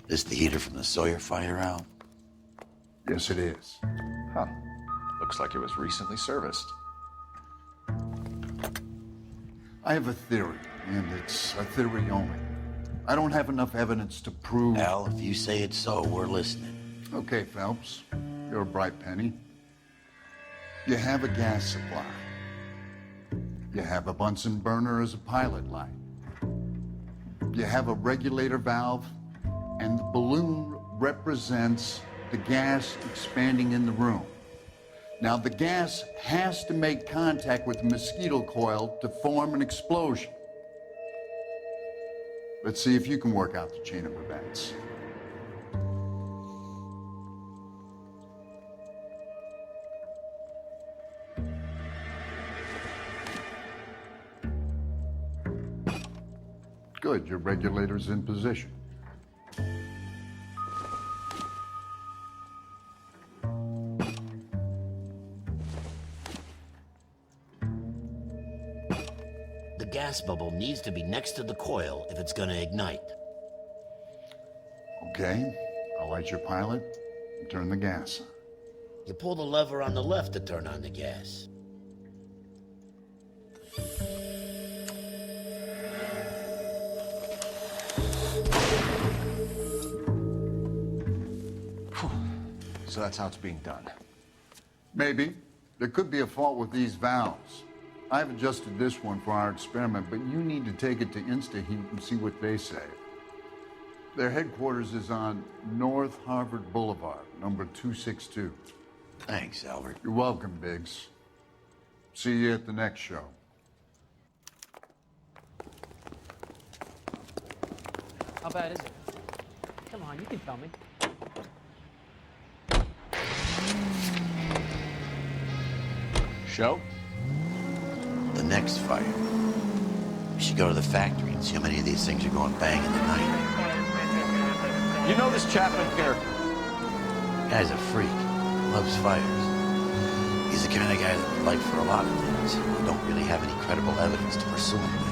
[SPEAKER 22] This the heater from the Sawyer fire, Al?
[SPEAKER 6] Yes, it is.
[SPEAKER 3] Huh. Looks like it was recently serviced.
[SPEAKER 6] I have a theory, and it's a theory only. I don't have enough evidence to prove...
[SPEAKER 22] Al, if you say it's so, we're listening.
[SPEAKER 6] Okay, Phelps. You're a bright penny. You have a gas supply. You have a Bunsen burner as a pilot light. You have a regulator valve, and the balloon represents the gas expanding in the room. Now, the gas has to make contact with the mosquito coil to form an explosion. Let's see if you can work out the chain of events. Good, your regulator's in position.
[SPEAKER 22] The gas bubble needs to be next to the coil if it's gonna ignite.
[SPEAKER 6] Okay, I'll light your pilot and turn the gas on.
[SPEAKER 22] You pull the lever on the left to turn on the gas.
[SPEAKER 3] So that's how it's being done.
[SPEAKER 6] Maybe. There could be a fault with these valves. I've adjusted this one for our experiment, but you need to take it to InstaHeat and see what they say. Their headquarters is on North Harvard Boulevard, number 262.
[SPEAKER 22] Thanks, Albert.
[SPEAKER 6] You're welcome, Biggs. See you at the next show.
[SPEAKER 25] How bad is it? Come on, you can tell me.
[SPEAKER 3] Show?
[SPEAKER 22] The next fire. We should go to the factory and see how many of these things are going bang in the night.
[SPEAKER 3] You know this Chapman character?
[SPEAKER 22] Guy's a freak. Loves fires. He's the kind of guy that would like for a lot of things, but don't really have any credible evidence to pursue him with.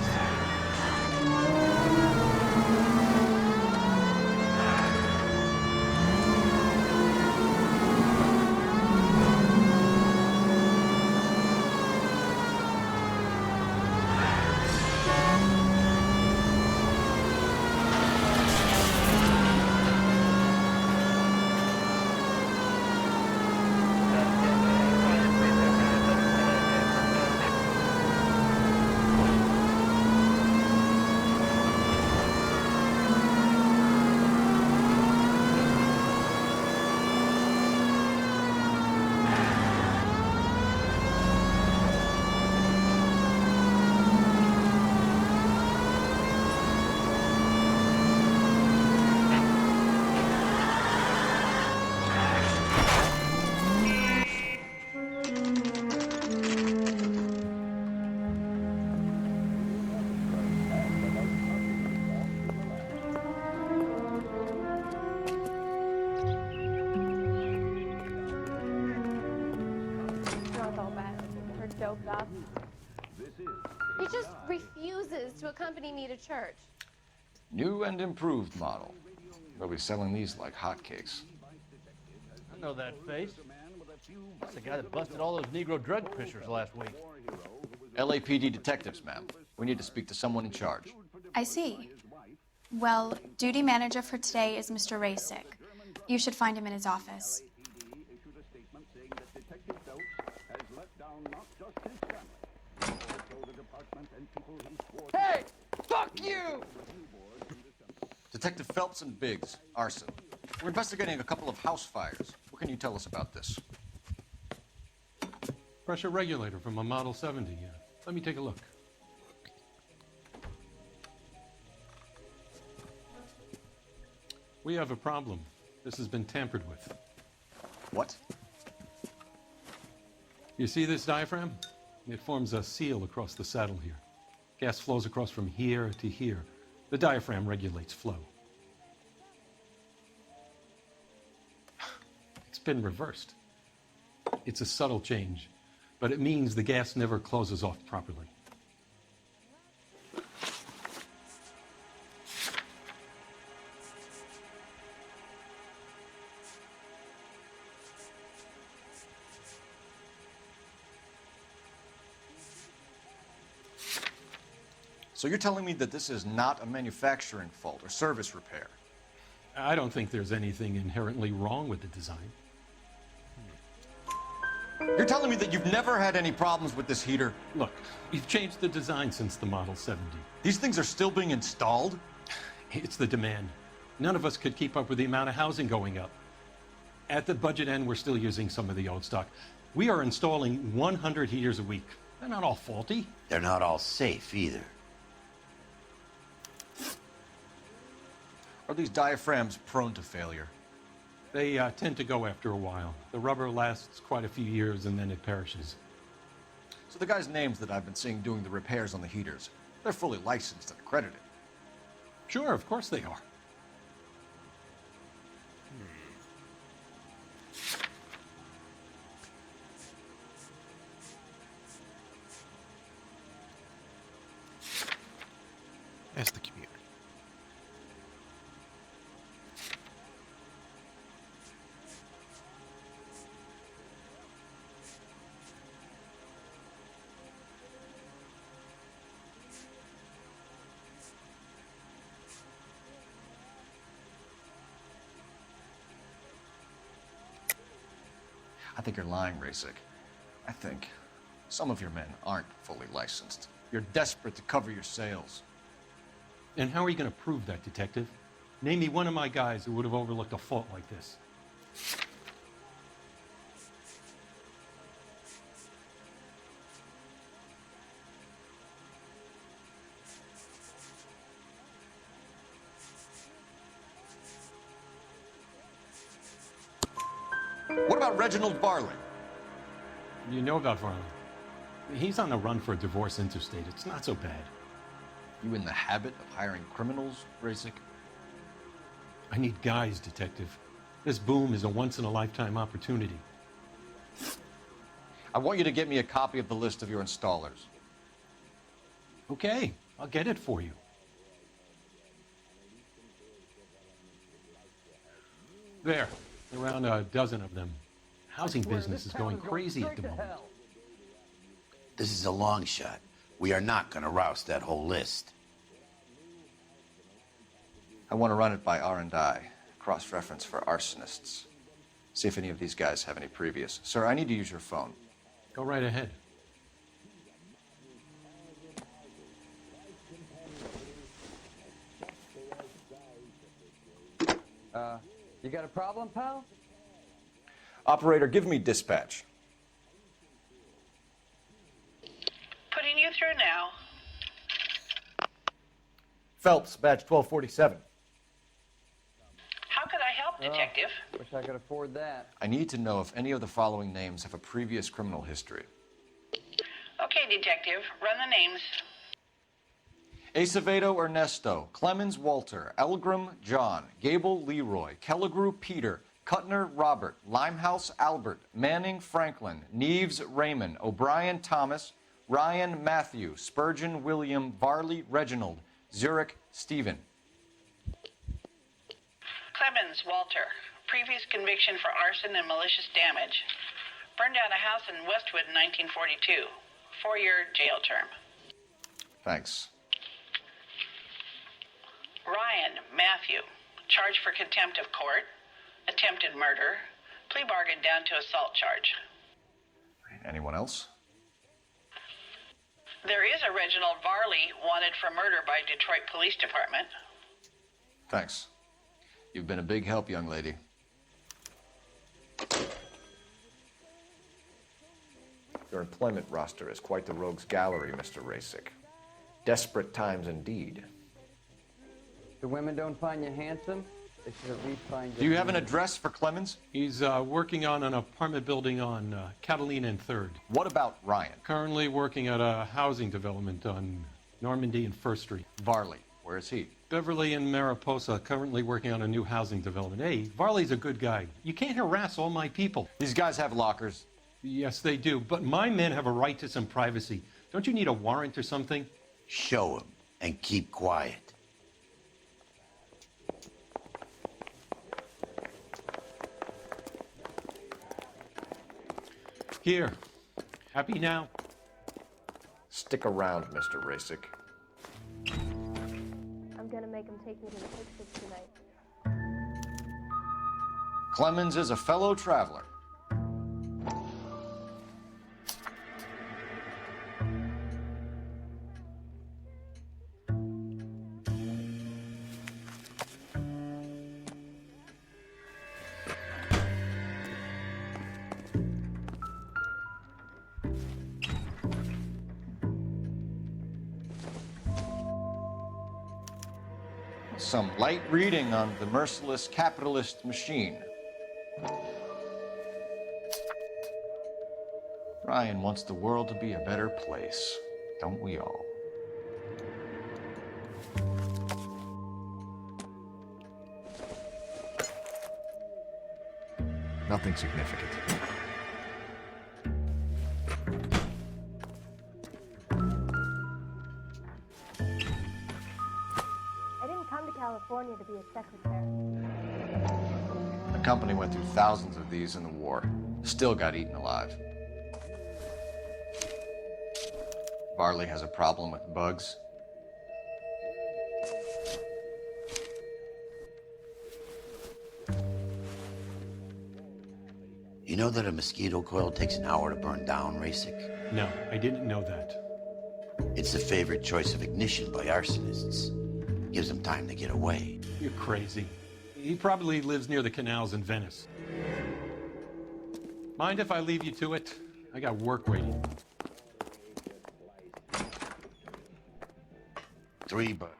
[SPEAKER 9] He just refuses to accompany me to church.
[SPEAKER 3] New and improved model. They'll be selling these like hotcakes.
[SPEAKER 12] I know that face. That's the guy that busted all those Negro drug pushers last week.
[SPEAKER 3] LAPD detectives, ma'am. We need to speak to someone in charge.
[SPEAKER 16] I see. Well, duty manager for today is Mr. Rasick. You should find him in his office.
[SPEAKER 14] Hey! Fuck you!
[SPEAKER 3] Detective Phelps and Biggs, arson. We're investigating a couple of house fires. What can you tell us about this?
[SPEAKER 18] Pressure regulator from a Model 70. Let me take a look. We have a problem. This has been tampered with.
[SPEAKER 3] What?
[SPEAKER 18] You see this diaphragm? It forms a seal across the saddle here. Gas flows across from here to here. The diaphragm regulates flow. It's been reversed. It's a subtle change, but it means the gas never closes off properly.
[SPEAKER 3] So you're telling me that this is not a manufacturing fault or service repair?
[SPEAKER 18] I don't think there's anything inherently wrong with the design.
[SPEAKER 3] You're telling me that you've never had any problems with this heater?
[SPEAKER 18] Look, we've changed the design since the Model 70.
[SPEAKER 3] These things are still being installed?
[SPEAKER 18] It's the demand. None of us could keep up with the amount of housing going up. At the budget end, we're still using some of the old stock. We are installing 100 heaters a week. They're not all faulty.
[SPEAKER 22] They're not all safe either.
[SPEAKER 3] Are these diaphragms prone to failure?
[SPEAKER 18] They tend to go after a while. The rubber lasts quite a few years and then it perishes.
[SPEAKER 3] So the guys' names that I've been seeing doing the repairs on the heaters, they're fully licensed and accredited.
[SPEAKER 18] Sure, of course they are.
[SPEAKER 1] That's the computer.
[SPEAKER 3] I think you're lying, Rasik. I think some of your men aren't fully licensed. You're desperate to cover your sales.
[SPEAKER 18] And how are you going to prove that, Detective? Name me one of my guys who would have overlooked a fault like this.
[SPEAKER 3] What about Reginald Varley?
[SPEAKER 18] You know about Varley. He's on the run for a divorce interstate. It's not so bad.
[SPEAKER 3] You in the habit of hiring criminals, Rasik?
[SPEAKER 18] I need guys, Detective. This boom is a once-in-a-lifetime opportunity.
[SPEAKER 3] I want you to get me a copy of the list of your installers.
[SPEAKER 18] Okay, I'll get it for you. There, around a dozen of them. Housing business is going crazy at the moment.
[SPEAKER 22] This is a long shot. We are not going to roust that whole list.
[SPEAKER 3] I want to run it by R&I, cross-reference for arsonists. See if any of these guys have any previous. Sir, I need to use your phone.
[SPEAKER 18] Go right ahead.
[SPEAKER 26] You got a problem, pal?
[SPEAKER 3] Operator, give me dispatch.
[SPEAKER 17] Putting you through now.
[SPEAKER 3] Phelps, badge 1247.
[SPEAKER 17] How could I help, Detective?
[SPEAKER 26] Wish I could afford that.
[SPEAKER 3] I need to know if any of the following names have a previous criminal history.
[SPEAKER 17] Okay, Detective. Run the names.
[SPEAKER 3] Acevedo Ernesto, Clemens Walter, Elgram John, Gable Leroy, Kelligrew Peter, Kuttner Robert, Limehouse Albert, Manning Franklin, Neves Raymond, O'Brien Thomas, Ryan Matthew, Spurgeon William, Varley Reginald, Zurich Stephen.
[SPEAKER 17] Clemens Walter. Previous conviction for arson and malicious damage. Burned down a house in Westwood in 1942. 4-year jail term.
[SPEAKER 3] Thanks.
[SPEAKER 17] Ryan Matthew. Charged for contempt of court. Attempted murder. Plea bargain down to assault charge.
[SPEAKER 3] Anyone else?
[SPEAKER 17] There is a Reginald Varley wanted for murder by Detroit Police Department.
[SPEAKER 3] Thanks. You've been a big help, young lady. Your employment roster is quite the rogues gallery, Mr. Rasik. Desperate times indeed.
[SPEAKER 26] The women don't find you handsome? They should at least find you...
[SPEAKER 3] Do you have an address for Clemens?
[SPEAKER 18] He's working on an apartment building on Catalina and 3rd.
[SPEAKER 3] What about Ryan?
[SPEAKER 18] Currently working at a housing development on Normandy and 1st Street.
[SPEAKER 3] Varley, where is he?
[SPEAKER 18] Beverly and Mariposa, currently working on a new housing development. Hey, Varley's a good guy. You can't harass all my people.
[SPEAKER 3] These guys have lockers.
[SPEAKER 18] Yes, they do, but my men have a right to some privacy. Don't you need a warrant or something?
[SPEAKER 22] Show him and keep quiet.
[SPEAKER 18] Here. Happy now?
[SPEAKER 3] Stick around, Mr. Rasik.
[SPEAKER 10] take me to the pictures tonight.
[SPEAKER 3] Clemens is a fellow traveler. Some light reading on the merciless capitalist machine. Ryan wants the world to be a better place, don't we all?
[SPEAKER 2] Nothing significant.
[SPEAKER 10] I didn't come to California to be a secretary.
[SPEAKER 3] The company went through thousands of these in the war. Still got eaten alive. Varley has a problem with bugs.
[SPEAKER 22] You know that a mosquito coil takes an hour to burn down, Rasic?
[SPEAKER 18] No, I didn't know that.
[SPEAKER 22] It's the favorite choice of ignition by arsonists. Gives them time to get away.
[SPEAKER 18] You're crazy. He probably lives near the canals in Venice. Mind if I leave you to it? I got work waiting.
[SPEAKER 22] 3 bucks.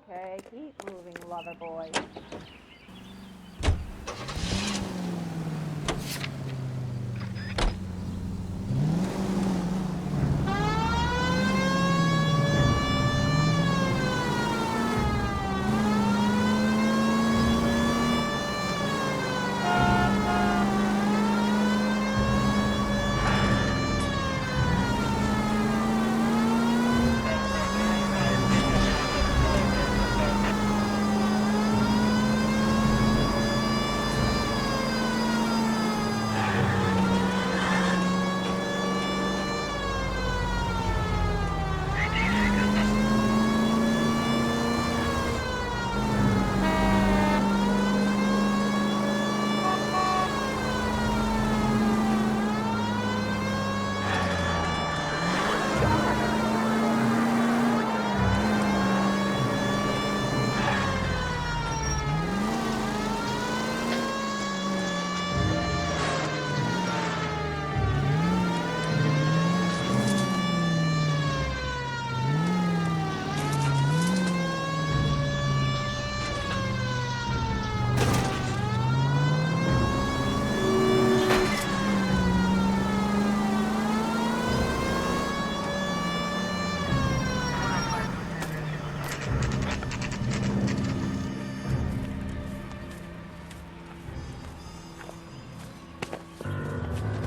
[SPEAKER 10] Okay, keep moving, lover boy.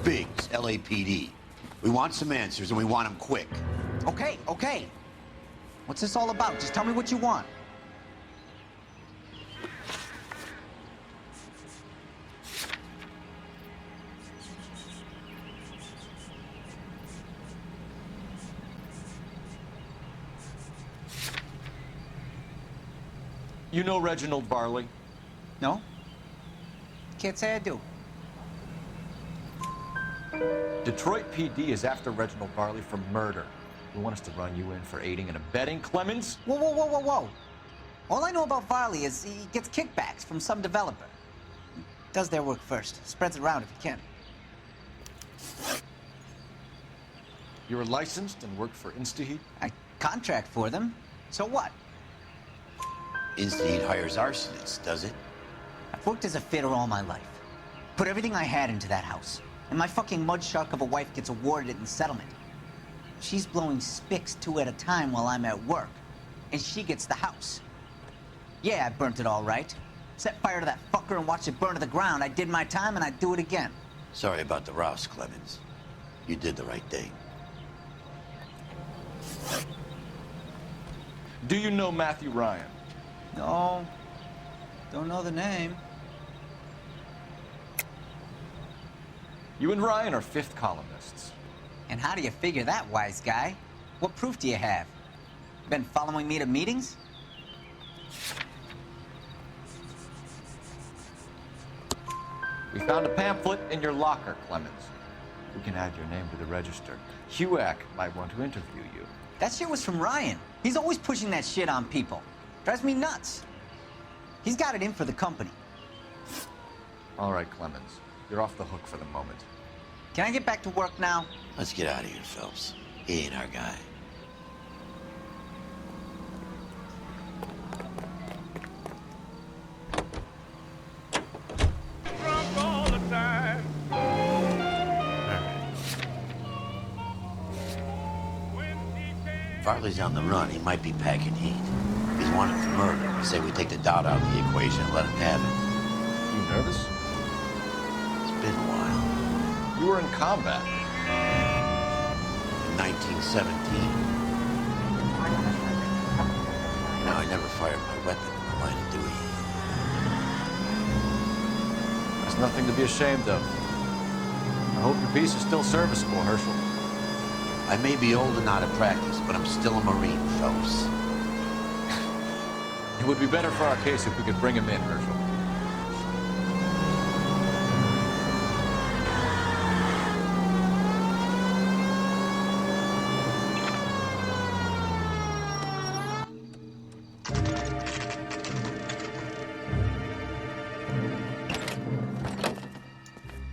[SPEAKER 22] Biggs, LAPD. We want some answers, and we want them quick.
[SPEAKER 19] Okay, okay. What's this all about? Just tell me what you want.
[SPEAKER 3] You know Reginald Varley?
[SPEAKER 19] No? Can't say I do.
[SPEAKER 3] Detroit PD is after Reginald Varley for murder. You want us to run you in for aiding and abetting Clemens?
[SPEAKER 19] Whoa, whoa, whoa, whoa, whoa. All I know about Varley is he gets kickbacks from some developer. He does their work first, spreads it around if he can.
[SPEAKER 3] You were licensed and worked for Instaheat?
[SPEAKER 19] I contract for them. So what?
[SPEAKER 22] Instaheat hires arsonists, does it?
[SPEAKER 19] I've worked as a fitter all my life. Put everything I had into that house. and my fucking mud shark of a wife gets awarded it in settlement. She's blowing spics 2 at a time while I'm at work, and she gets the house. Yeah, I burnt it all right. Set fire to that fucker and watched it burn to the ground. I did my time, and I'd do it again.
[SPEAKER 22] Sorry about the rouse, Clemens. You did the right thing.
[SPEAKER 3] Do you know Matthew Ryan?
[SPEAKER 19] No, don't know the name.
[SPEAKER 3] You and Ryan are fifth columnists.
[SPEAKER 19] And how do you figure that, wise guy? What proof do you have? Been following me to meetings?
[SPEAKER 3] We found a pamphlet in your locker, Clemens. We can add your name to the register. HUAC might want to interview you.
[SPEAKER 19] That shit was from Ryan. He's always pushing that shit on people. Drives me nuts. He's got it in for the company.
[SPEAKER 3] All right, Clemens. You're off the hook for the moment.
[SPEAKER 19] Can I get back to work now?
[SPEAKER 22] Let's get out of here, Phelps. He ain't our guy. Farley's on the run. He might be packing heat. He's wanted for murder. I say we take the doubt out of the equation and let him have it.
[SPEAKER 3] You nervous?
[SPEAKER 22] It's been a while.
[SPEAKER 3] You were in combat.
[SPEAKER 22] In 1917. No, I never fired my weapon in the line of duty.
[SPEAKER 3] There's nothing to be ashamed of. I hope your piece is still serviceable, Herschel.
[SPEAKER 22] I may be old and out of practice, but I'm still a Marine, Phelps.
[SPEAKER 3] It would be better for our case if we could bring him in, Herschel.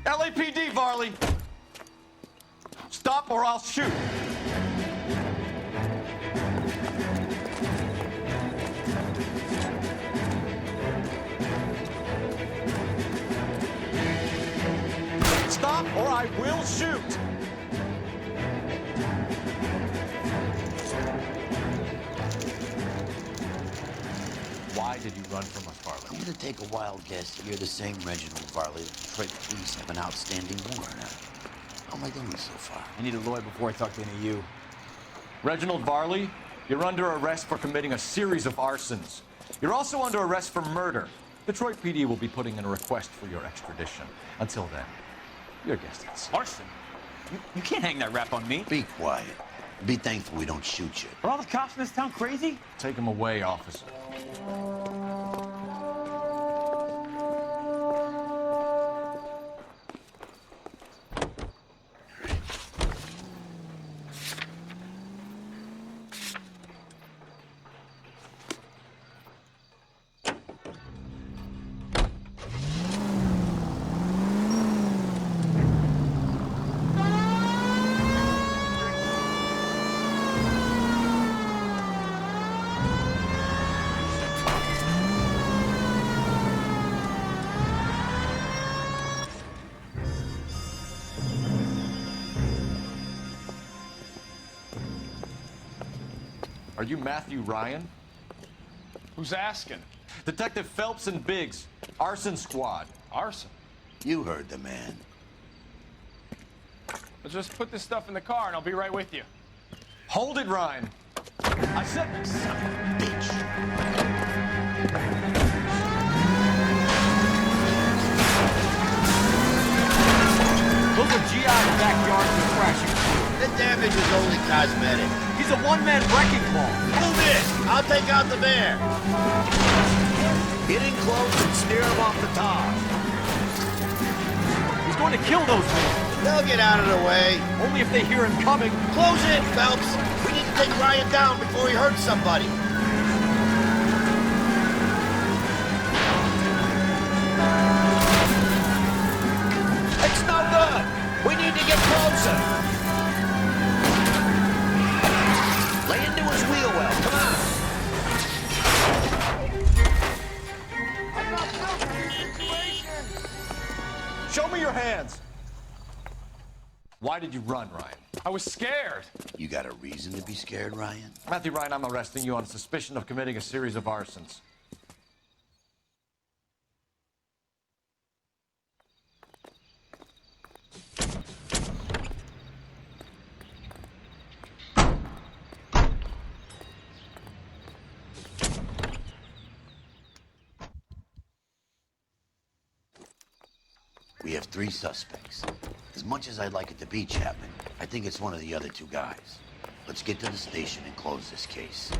[SPEAKER 3] LAPD, Varley! Stop or I'll shoot! Stop or I will shoot! Why did you run from us, Varley?
[SPEAKER 22] I'm gonna take a wild guess that you're the same Reginald Varley that Detroit police have an outstanding warrant on. How am I doing so far?
[SPEAKER 14] I need a lawyer before I talk to any of you.
[SPEAKER 3] Reginald Varley, you're under arrest for committing a series of arsons. You're also under arrest for murder. Detroit PD will be putting in a request for your extradition. Until then, your guest is
[SPEAKER 14] Arson? You can't hang that rap on me.
[SPEAKER 22] Be quiet. Be thankful we don't shoot you.
[SPEAKER 14] Are all the cops in this town crazy?
[SPEAKER 3] Take him away, officer. Are you Matthew Ryan?
[SPEAKER 5] Who's asking?
[SPEAKER 3] Detective Phelps and Biggs, arson squad.
[SPEAKER 5] Arson?
[SPEAKER 22] You heard the man.
[SPEAKER 5] Let's just put this stuff in the car and I'll be right with you.
[SPEAKER 3] Hold it, Ryan. I said,
[SPEAKER 22] son of a bitch.
[SPEAKER 14] Those are GI's backyard for crashing.
[SPEAKER 22] The damage is only cosmetic.
[SPEAKER 14] He's a one-man wrecking ball.
[SPEAKER 22] Move it! I'll take out the bear. Get in close and steer him off the tar.
[SPEAKER 14] He's going to kill those men.
[SPEAKER 22] They'll get out of the way.
[SPEAKER 14] Only if they hear him coming.
[SPEAKER 22] Close in, Phelps. We need to take Ryan down before he hurts somebody. It's no good. We need to get closer. Lay into his wheel well. Come on.
[SPEAKER 3] Show me your hands. Why did you run, Ryan? I was scared.
[SPEAKER 22] You got a reason to be scared, Ryan?
[SPEAKER 3] Matthew Ryan, I'm arresting you on suspicion of committing a series of arsons.
[SPEAKER 22] We have 3 suspects. As much as I'd like it to be Chapman, I think it's one of the other 2 guys. Let's get to the station and close this case.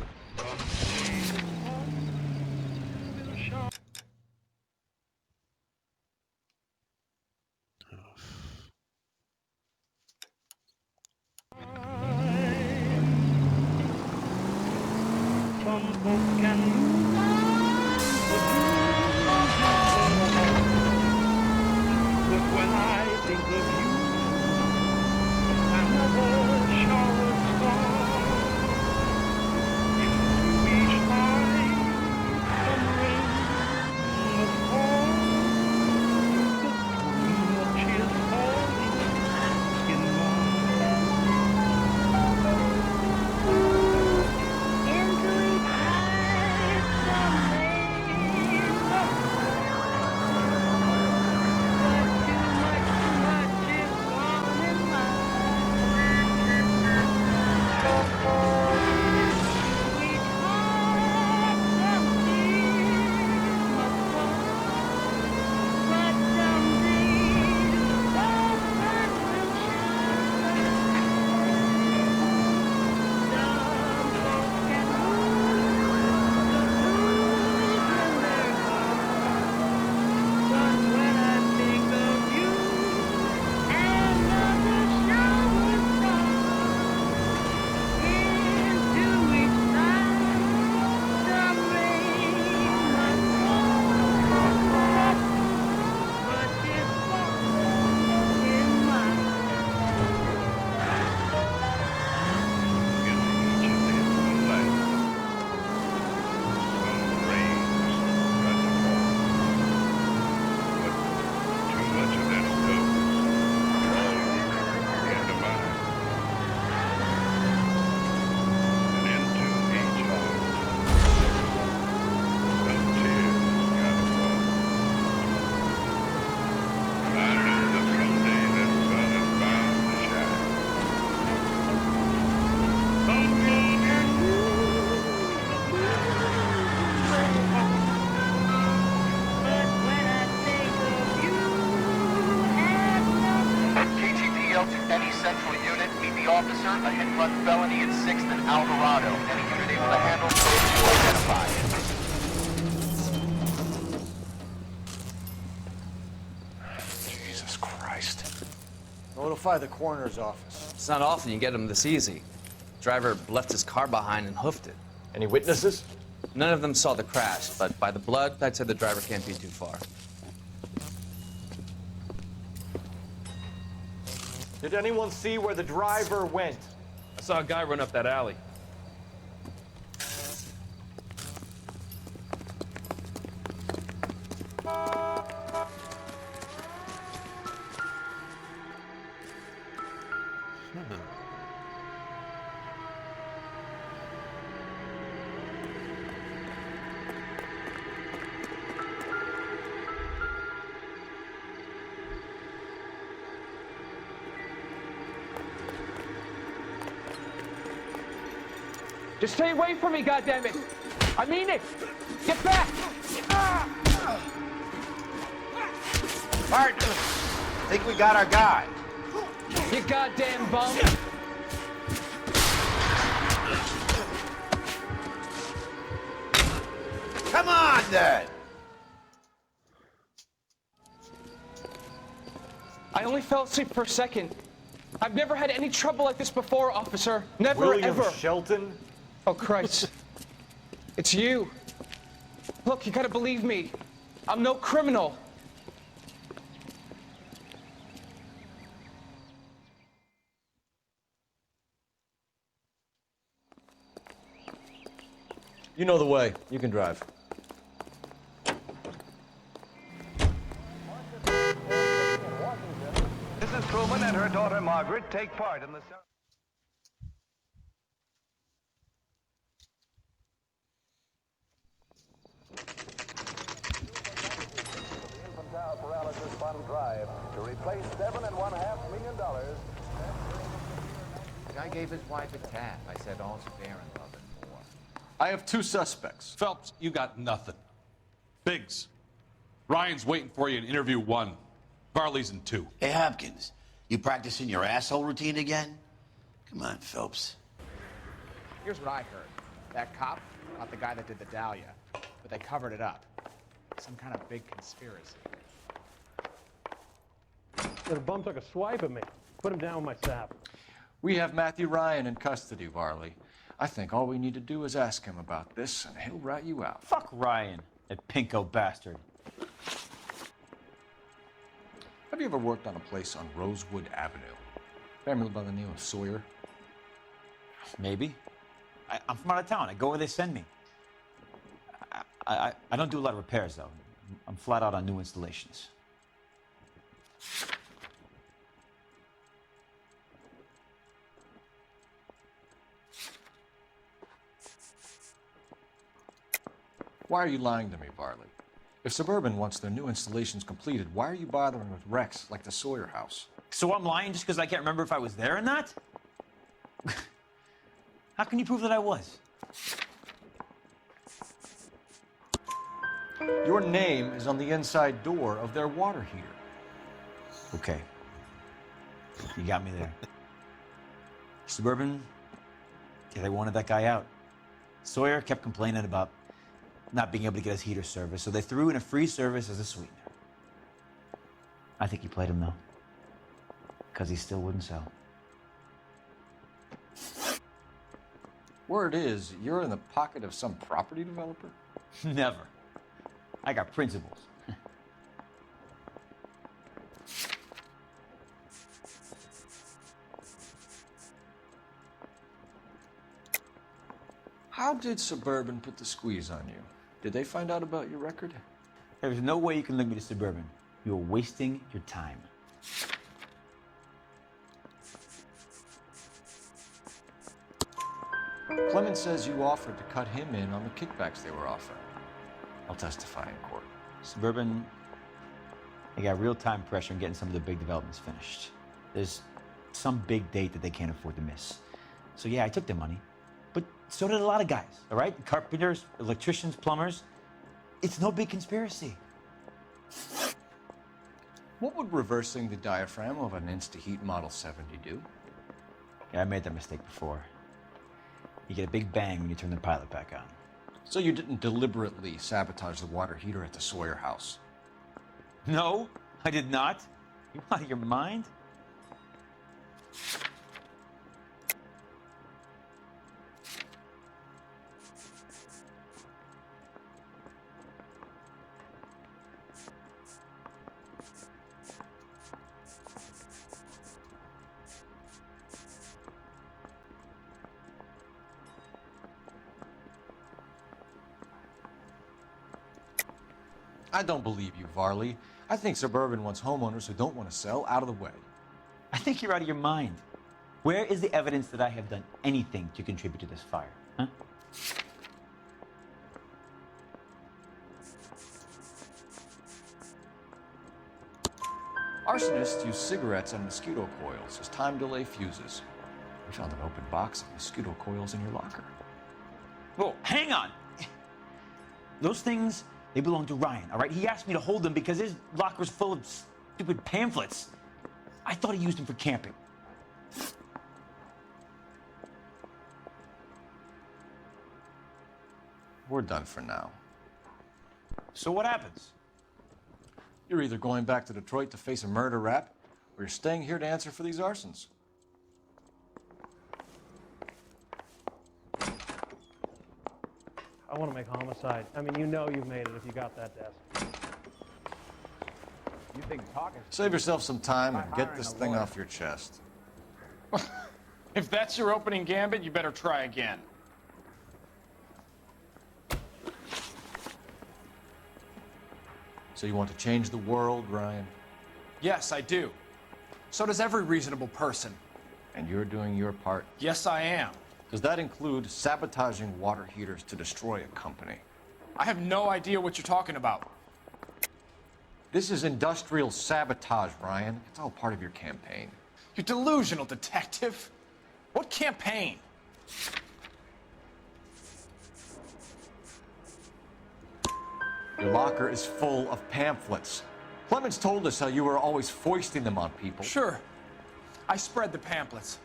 [SPEAKER 15] Officer, a hit-run felony at 6th and Alvarado. Any unit able to handle code 2 identified.
[SPEAKER 3] Jesus Christ. Notify the coroner's office.
[SPEAKER 4] It's not often you get them this easy. Driver left his car behind and hoofed it.
[SPEAKER 3] Any witnesses?
[SPEAKER 4] None of them saw the crash, but by the blood, I'd say the driver can't be too far.
[SPEAKER 3] Did anyone see where the driver went?
[SPEAKER 4] I saw a guy run up that alley.
[SPEAKER 14] Just stay away from me, goddammit! I mean it! Get back!
[SPEAKER 15] Partner, think we got our guy.
[SPEAKER 14] You goddamn bum!
[SPEAKER 15] Come on, then!
[SPEAKER 14] I only fell asleep for a second. I've never had any trouble like this before, officer. Never,
[SPEAKER 3] William
[SPEAKER 14] ever.
[SPEAKER 3] Shelton?
[SPEAKER 14] Oh, Christ. It's you. Look, you gotta believe me. I'm no criminal.
[SPEAKER 3] You know the way. You can drive.
[SPEAKER 15] Mrs. Truman and her daughter Margaret take part in the... Paralysis Fund drive to replace $7.5 million.
[SPEAKER 8] The guy gave his wife a tap. I said all's fair in love and war.
[SPEAKER 3] I have 2 suspects.
[SPEAKER 11] Phelps, you got nothing. Biggs, Ryan's waiting for you in interview 1. Varley's in 2.
[SPEAKER 22] Hey, Hopkins, you practicing your asshole routine again? Come on, Phelps.
[SPEAKER 4] Here's what I heard. That cop caught the guy that did the Dahlia, but they covered it up. Some kind of big conspiracy.
[SPEAKER 12] The bum took a swipe at me. Put him down with my sap.
[SPEAKER 3] We have Matthew Ryan in custody, Varley. I think all we need to do is ask him about this, and he'll rat you out.
[SPEAKER 20] Fuck Ryan, that pinko bastard.
[SPEAKER 3] Have you ever worked on a place on Rosewood Avenue? Family by the name of Sawyer?
[SPEAKER 20] Maybe. I'm from out of town. I go where they send me. I don't do a lot of repairs, though. I'm flat out on new installations.
[SPEAKER 3] Why are you lying to me, Varley? If Suburban wants their new installations completed, why are you bothering with wrecks like the Sawyer house?
[SPEAKER 20] So I'm lying just because I can't remember if I was there or not? How can you prove that I was?
[SPEAKER 3] Your name is on the inside door of their water heater.
[SPEAKER 20] Okay. You got me there. Suburban, yeah, they wanted that guy out. Sawyer kept complaining about not being able to get his heater service, so they threw in a free service as a sweetener. I think he played him, though, because he still wouldn't sell.
[SPEAKER 3] Word is, you're in the pocket of some property developer?
[SPEAKER 20] Never. I got principles.
[SPEAKER 3] How did Suburban put the squeeze on you? Did they find out about your record?
[SPEAKER 20] There's no way you can link me to Suburban. You're wasting your time.
[SPEAKER 3] Clemens says you offered to cut him in on the kickbacks they were offering. I'll testify in court.
[SPEAKER 20] Suburban, they got real time pressure on getting some of the big developments finished. There's some big date that they can't afford to miss. So yeah, I took their money, but so did a lot of guys, all right? Carpenters, electricians, plumbers. It's no big conspiracy.
[SPEAKER 3] What would reversing the diaphragm of an Insta-Heat Model 70 do?
[SPEAKER 20] Yeah, I made that mistake before. You get a big bang when you turn the pilot back on.
[SPEAKER 3] So you didn't deliberately sabotage the water heater at the Sawyer house?
[SPEAKER 20] No, I did not. You out of your mind?
[SPEAKER 3] I don't believe you, Varley. I think Suburban wants homeowners who don't want to sell out of the way.
[SPEAKER 20] I think you're out of your mind. Where is the evidence that I have done anything to contribute to this fire, huh?
[SPEAKER 3] Arsonists use cigarettes and mosquito coils as time delay fuses. We found an open box of mosquito coils in your locker.
[SPEAKER 20] Whoa, hang on! Those things, they belong to Ryan, all right? He asked me to hold them because his locker's full of stupid pamphlets. I thought he used them for camping.
[SPEAKER 3] We're done for now.
[SPEAKER 20] So what happens?
[SPEAKER 3] You're either going back to Detroit to face a murder rap, or you're staying here to answer for these arsons.
[SPEAKER 12] I want to make homicide. I mean, you know you've made it if you got that desk.
[SPEAKER 8] You think talking...
[SPEAKER 3] Save yourself some time and get this thing off your chest.
[SPEAKER 14] If that's your opening gambit, you better try again.
[SPEAKER 3] So you want to change the world, Ryan?
[SPEAKER 14] Yes, I do.
[SPEAKER 4] So does every reasonable person.
[SPEAKER 3] And you're doing your part?
[SPEAKER 4] Yes, I am.
[SPEAKER 3] Does that include sabotaging water heaters to destroy a company?
[SPEAKER 4] I have no idea what you're talking about.
[SPEAKER 3] This is industrial sabotage, Ryan. It's all part of your campaign.
[SPEAKER 4] You're delusional, detective. What campaign?
[SPEAKER 3] Your locker is full of pamphlets. Clemens told us how you were always foisting them on people.
[SPEAKER 4] Sure. I spread the pamphlets.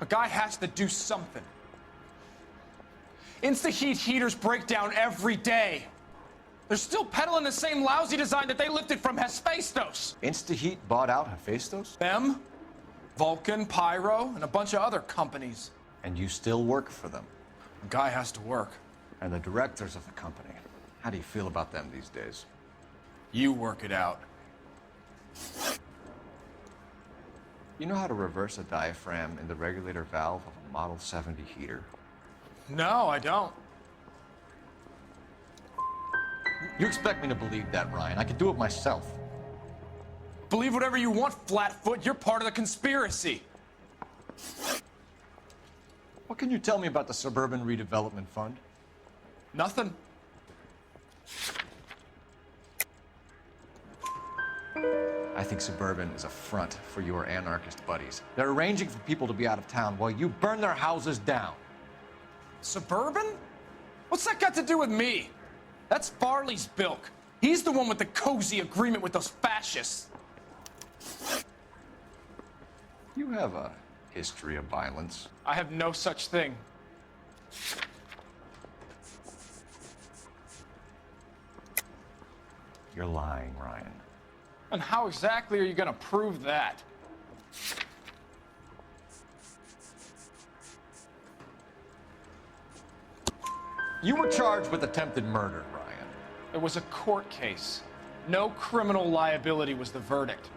[SPEAKER 4] A guy has to do something. Insta-heat heaters break down every day. They're still peddling the same lousy design that they lifted from Hephaestus.
[SPEAKER 3] Insta-heat bought out Hephaestus?
[SPEAKER 4] Them, Vulcan, Pyro, and a bunch of other companies.
[SPEAKER 3] And you still work for them?
[SPEAKER 4] A guy has to work.
[SPEAKER 3] And the directors of the company, how do you feel about them these days?
[SPEAKER 4] You work it out.
[SPEAKER 3] You know how to reverse a diaphragm in the regulator valve of a Model 70 heater?
[SPEAKER 4] No, I don't.
[SPEAKER 3] You expect me to believe that, Ryan? I could do it myself.
[SPEAKER 4] Believe whatever you want, Flatfoot. You're part of the conspiracy.
[SPEAKER 3] What can you tell me about the Suburban Redevelopment Fund?
[SPEAKER 4] Nothing.
[SPEAKER 3] I think Suburban is a front for your anarchist buddies. They're arranging for people to be out of town while you burn their houses down.
[SPEAKER 4] Suburban? What's that got to do with me? That's Farley's bilk. He's the one with the cozy agreement with those fascists.
[SPEAKER 3] You have a history of violence.
[SPEAKER 4] I have no such thing.
[SPEAKER 3] You're lying, Ryan.
[SPEAKER 4] And how exactly are you going to prove that?
[SPEAKER 3] You were charged with attempted murder, Ryan.
[SPEAKER 4] It was a court case. No criminal liability was the verdict.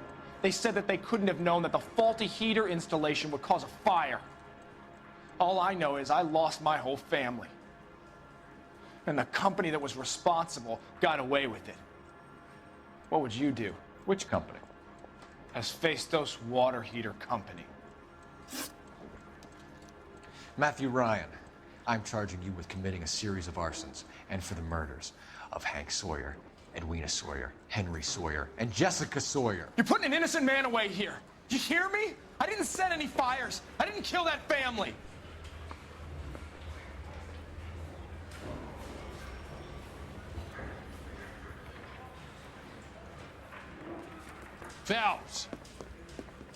[SPEAKER 4] They said that they couldn't have known that the faulty heater installation would cause a fire. All I know is I lost my whole family. And the company that was responsible got away with it. What would you do?
[SPEAKER 3] Which company?
[SPEAKER 4] Hephaestus Water Heater Company.
[SPEAKER 3] Matthew Ryan, I'm charging you with committing a series of arsons and for the murders of Hank Sawyer, Edwina Sawyer, Henry Sawyer, and Jessica Sawyer.
[SPEAKER 4] You're putting an innocent man away here. Do you hear me? I didn't set any fires. I didn't kill that family.
[SPEAKER 11] Phelps,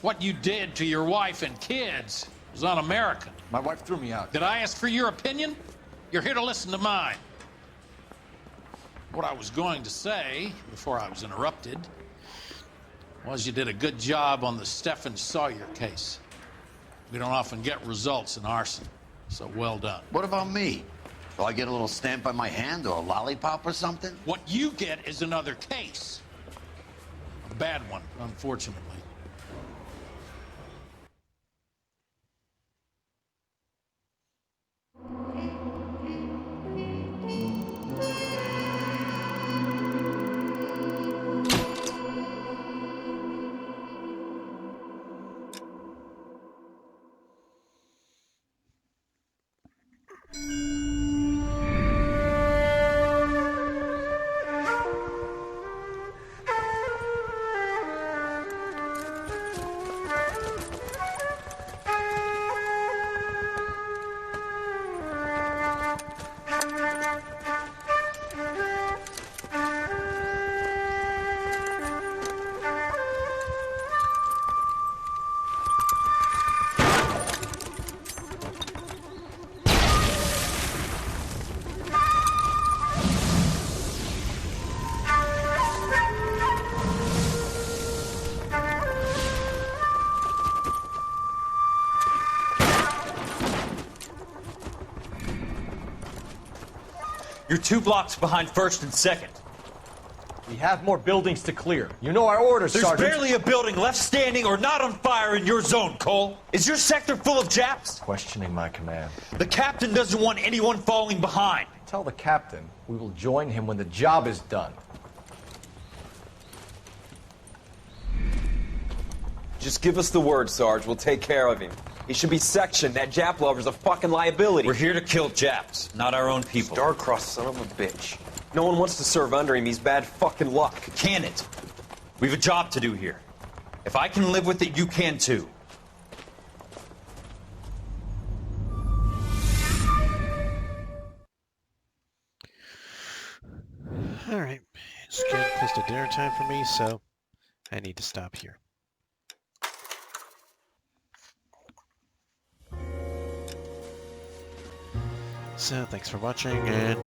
[SPEAKER 11] what you did to your wife and kids was un-American.
[SPEAKER 3] My wife threw me out.
[SPEAKER 11] Did I ask for your opinion? You're here to listen to mine. What I was going to say, before I was interrupted, was you did a good job on the Stephen Sawyer case. We don't often get results in arson, so well done.
[SPEAKER 22] What about me? Do I get a little stamp by my hand or a lollipop or something?
[SPEAKER 11] What you get is another case. A bad one, unfortunately.
[SPEAKER 14] You're 2 blocks behind 1st and 2nd. We have more buildings to clear. You know our orders, There's Sergeant. barely a building left standing or not on fire in your zone, Cole. Is your sector full of Japs?
[SPEAKER 3] Questioning my command.
[SPEAKER 14] The captain doesn't want anyone falling behind.
[SPEAKER 3] Tell the captain we will join him when the job is done.
[SPEAKER 6] Just give us the word, Sarge. We'll take care of him. He should be sectioned. That Jap lover's a fucking liability.
[SPEAKER 14] We're here to kill Japs, not our own people.
[SPEAKER 6] Star-crossed son of a bitch. No one wants to serve under him. He's bad fucking luck.
[SPEAKER 14] Can it? We've a job to do here. If I can live with it, you can too.
[SPEAKER 1] Alright, it's getting close to dinner time for me, so I need to stop here. So, thanks for watching, and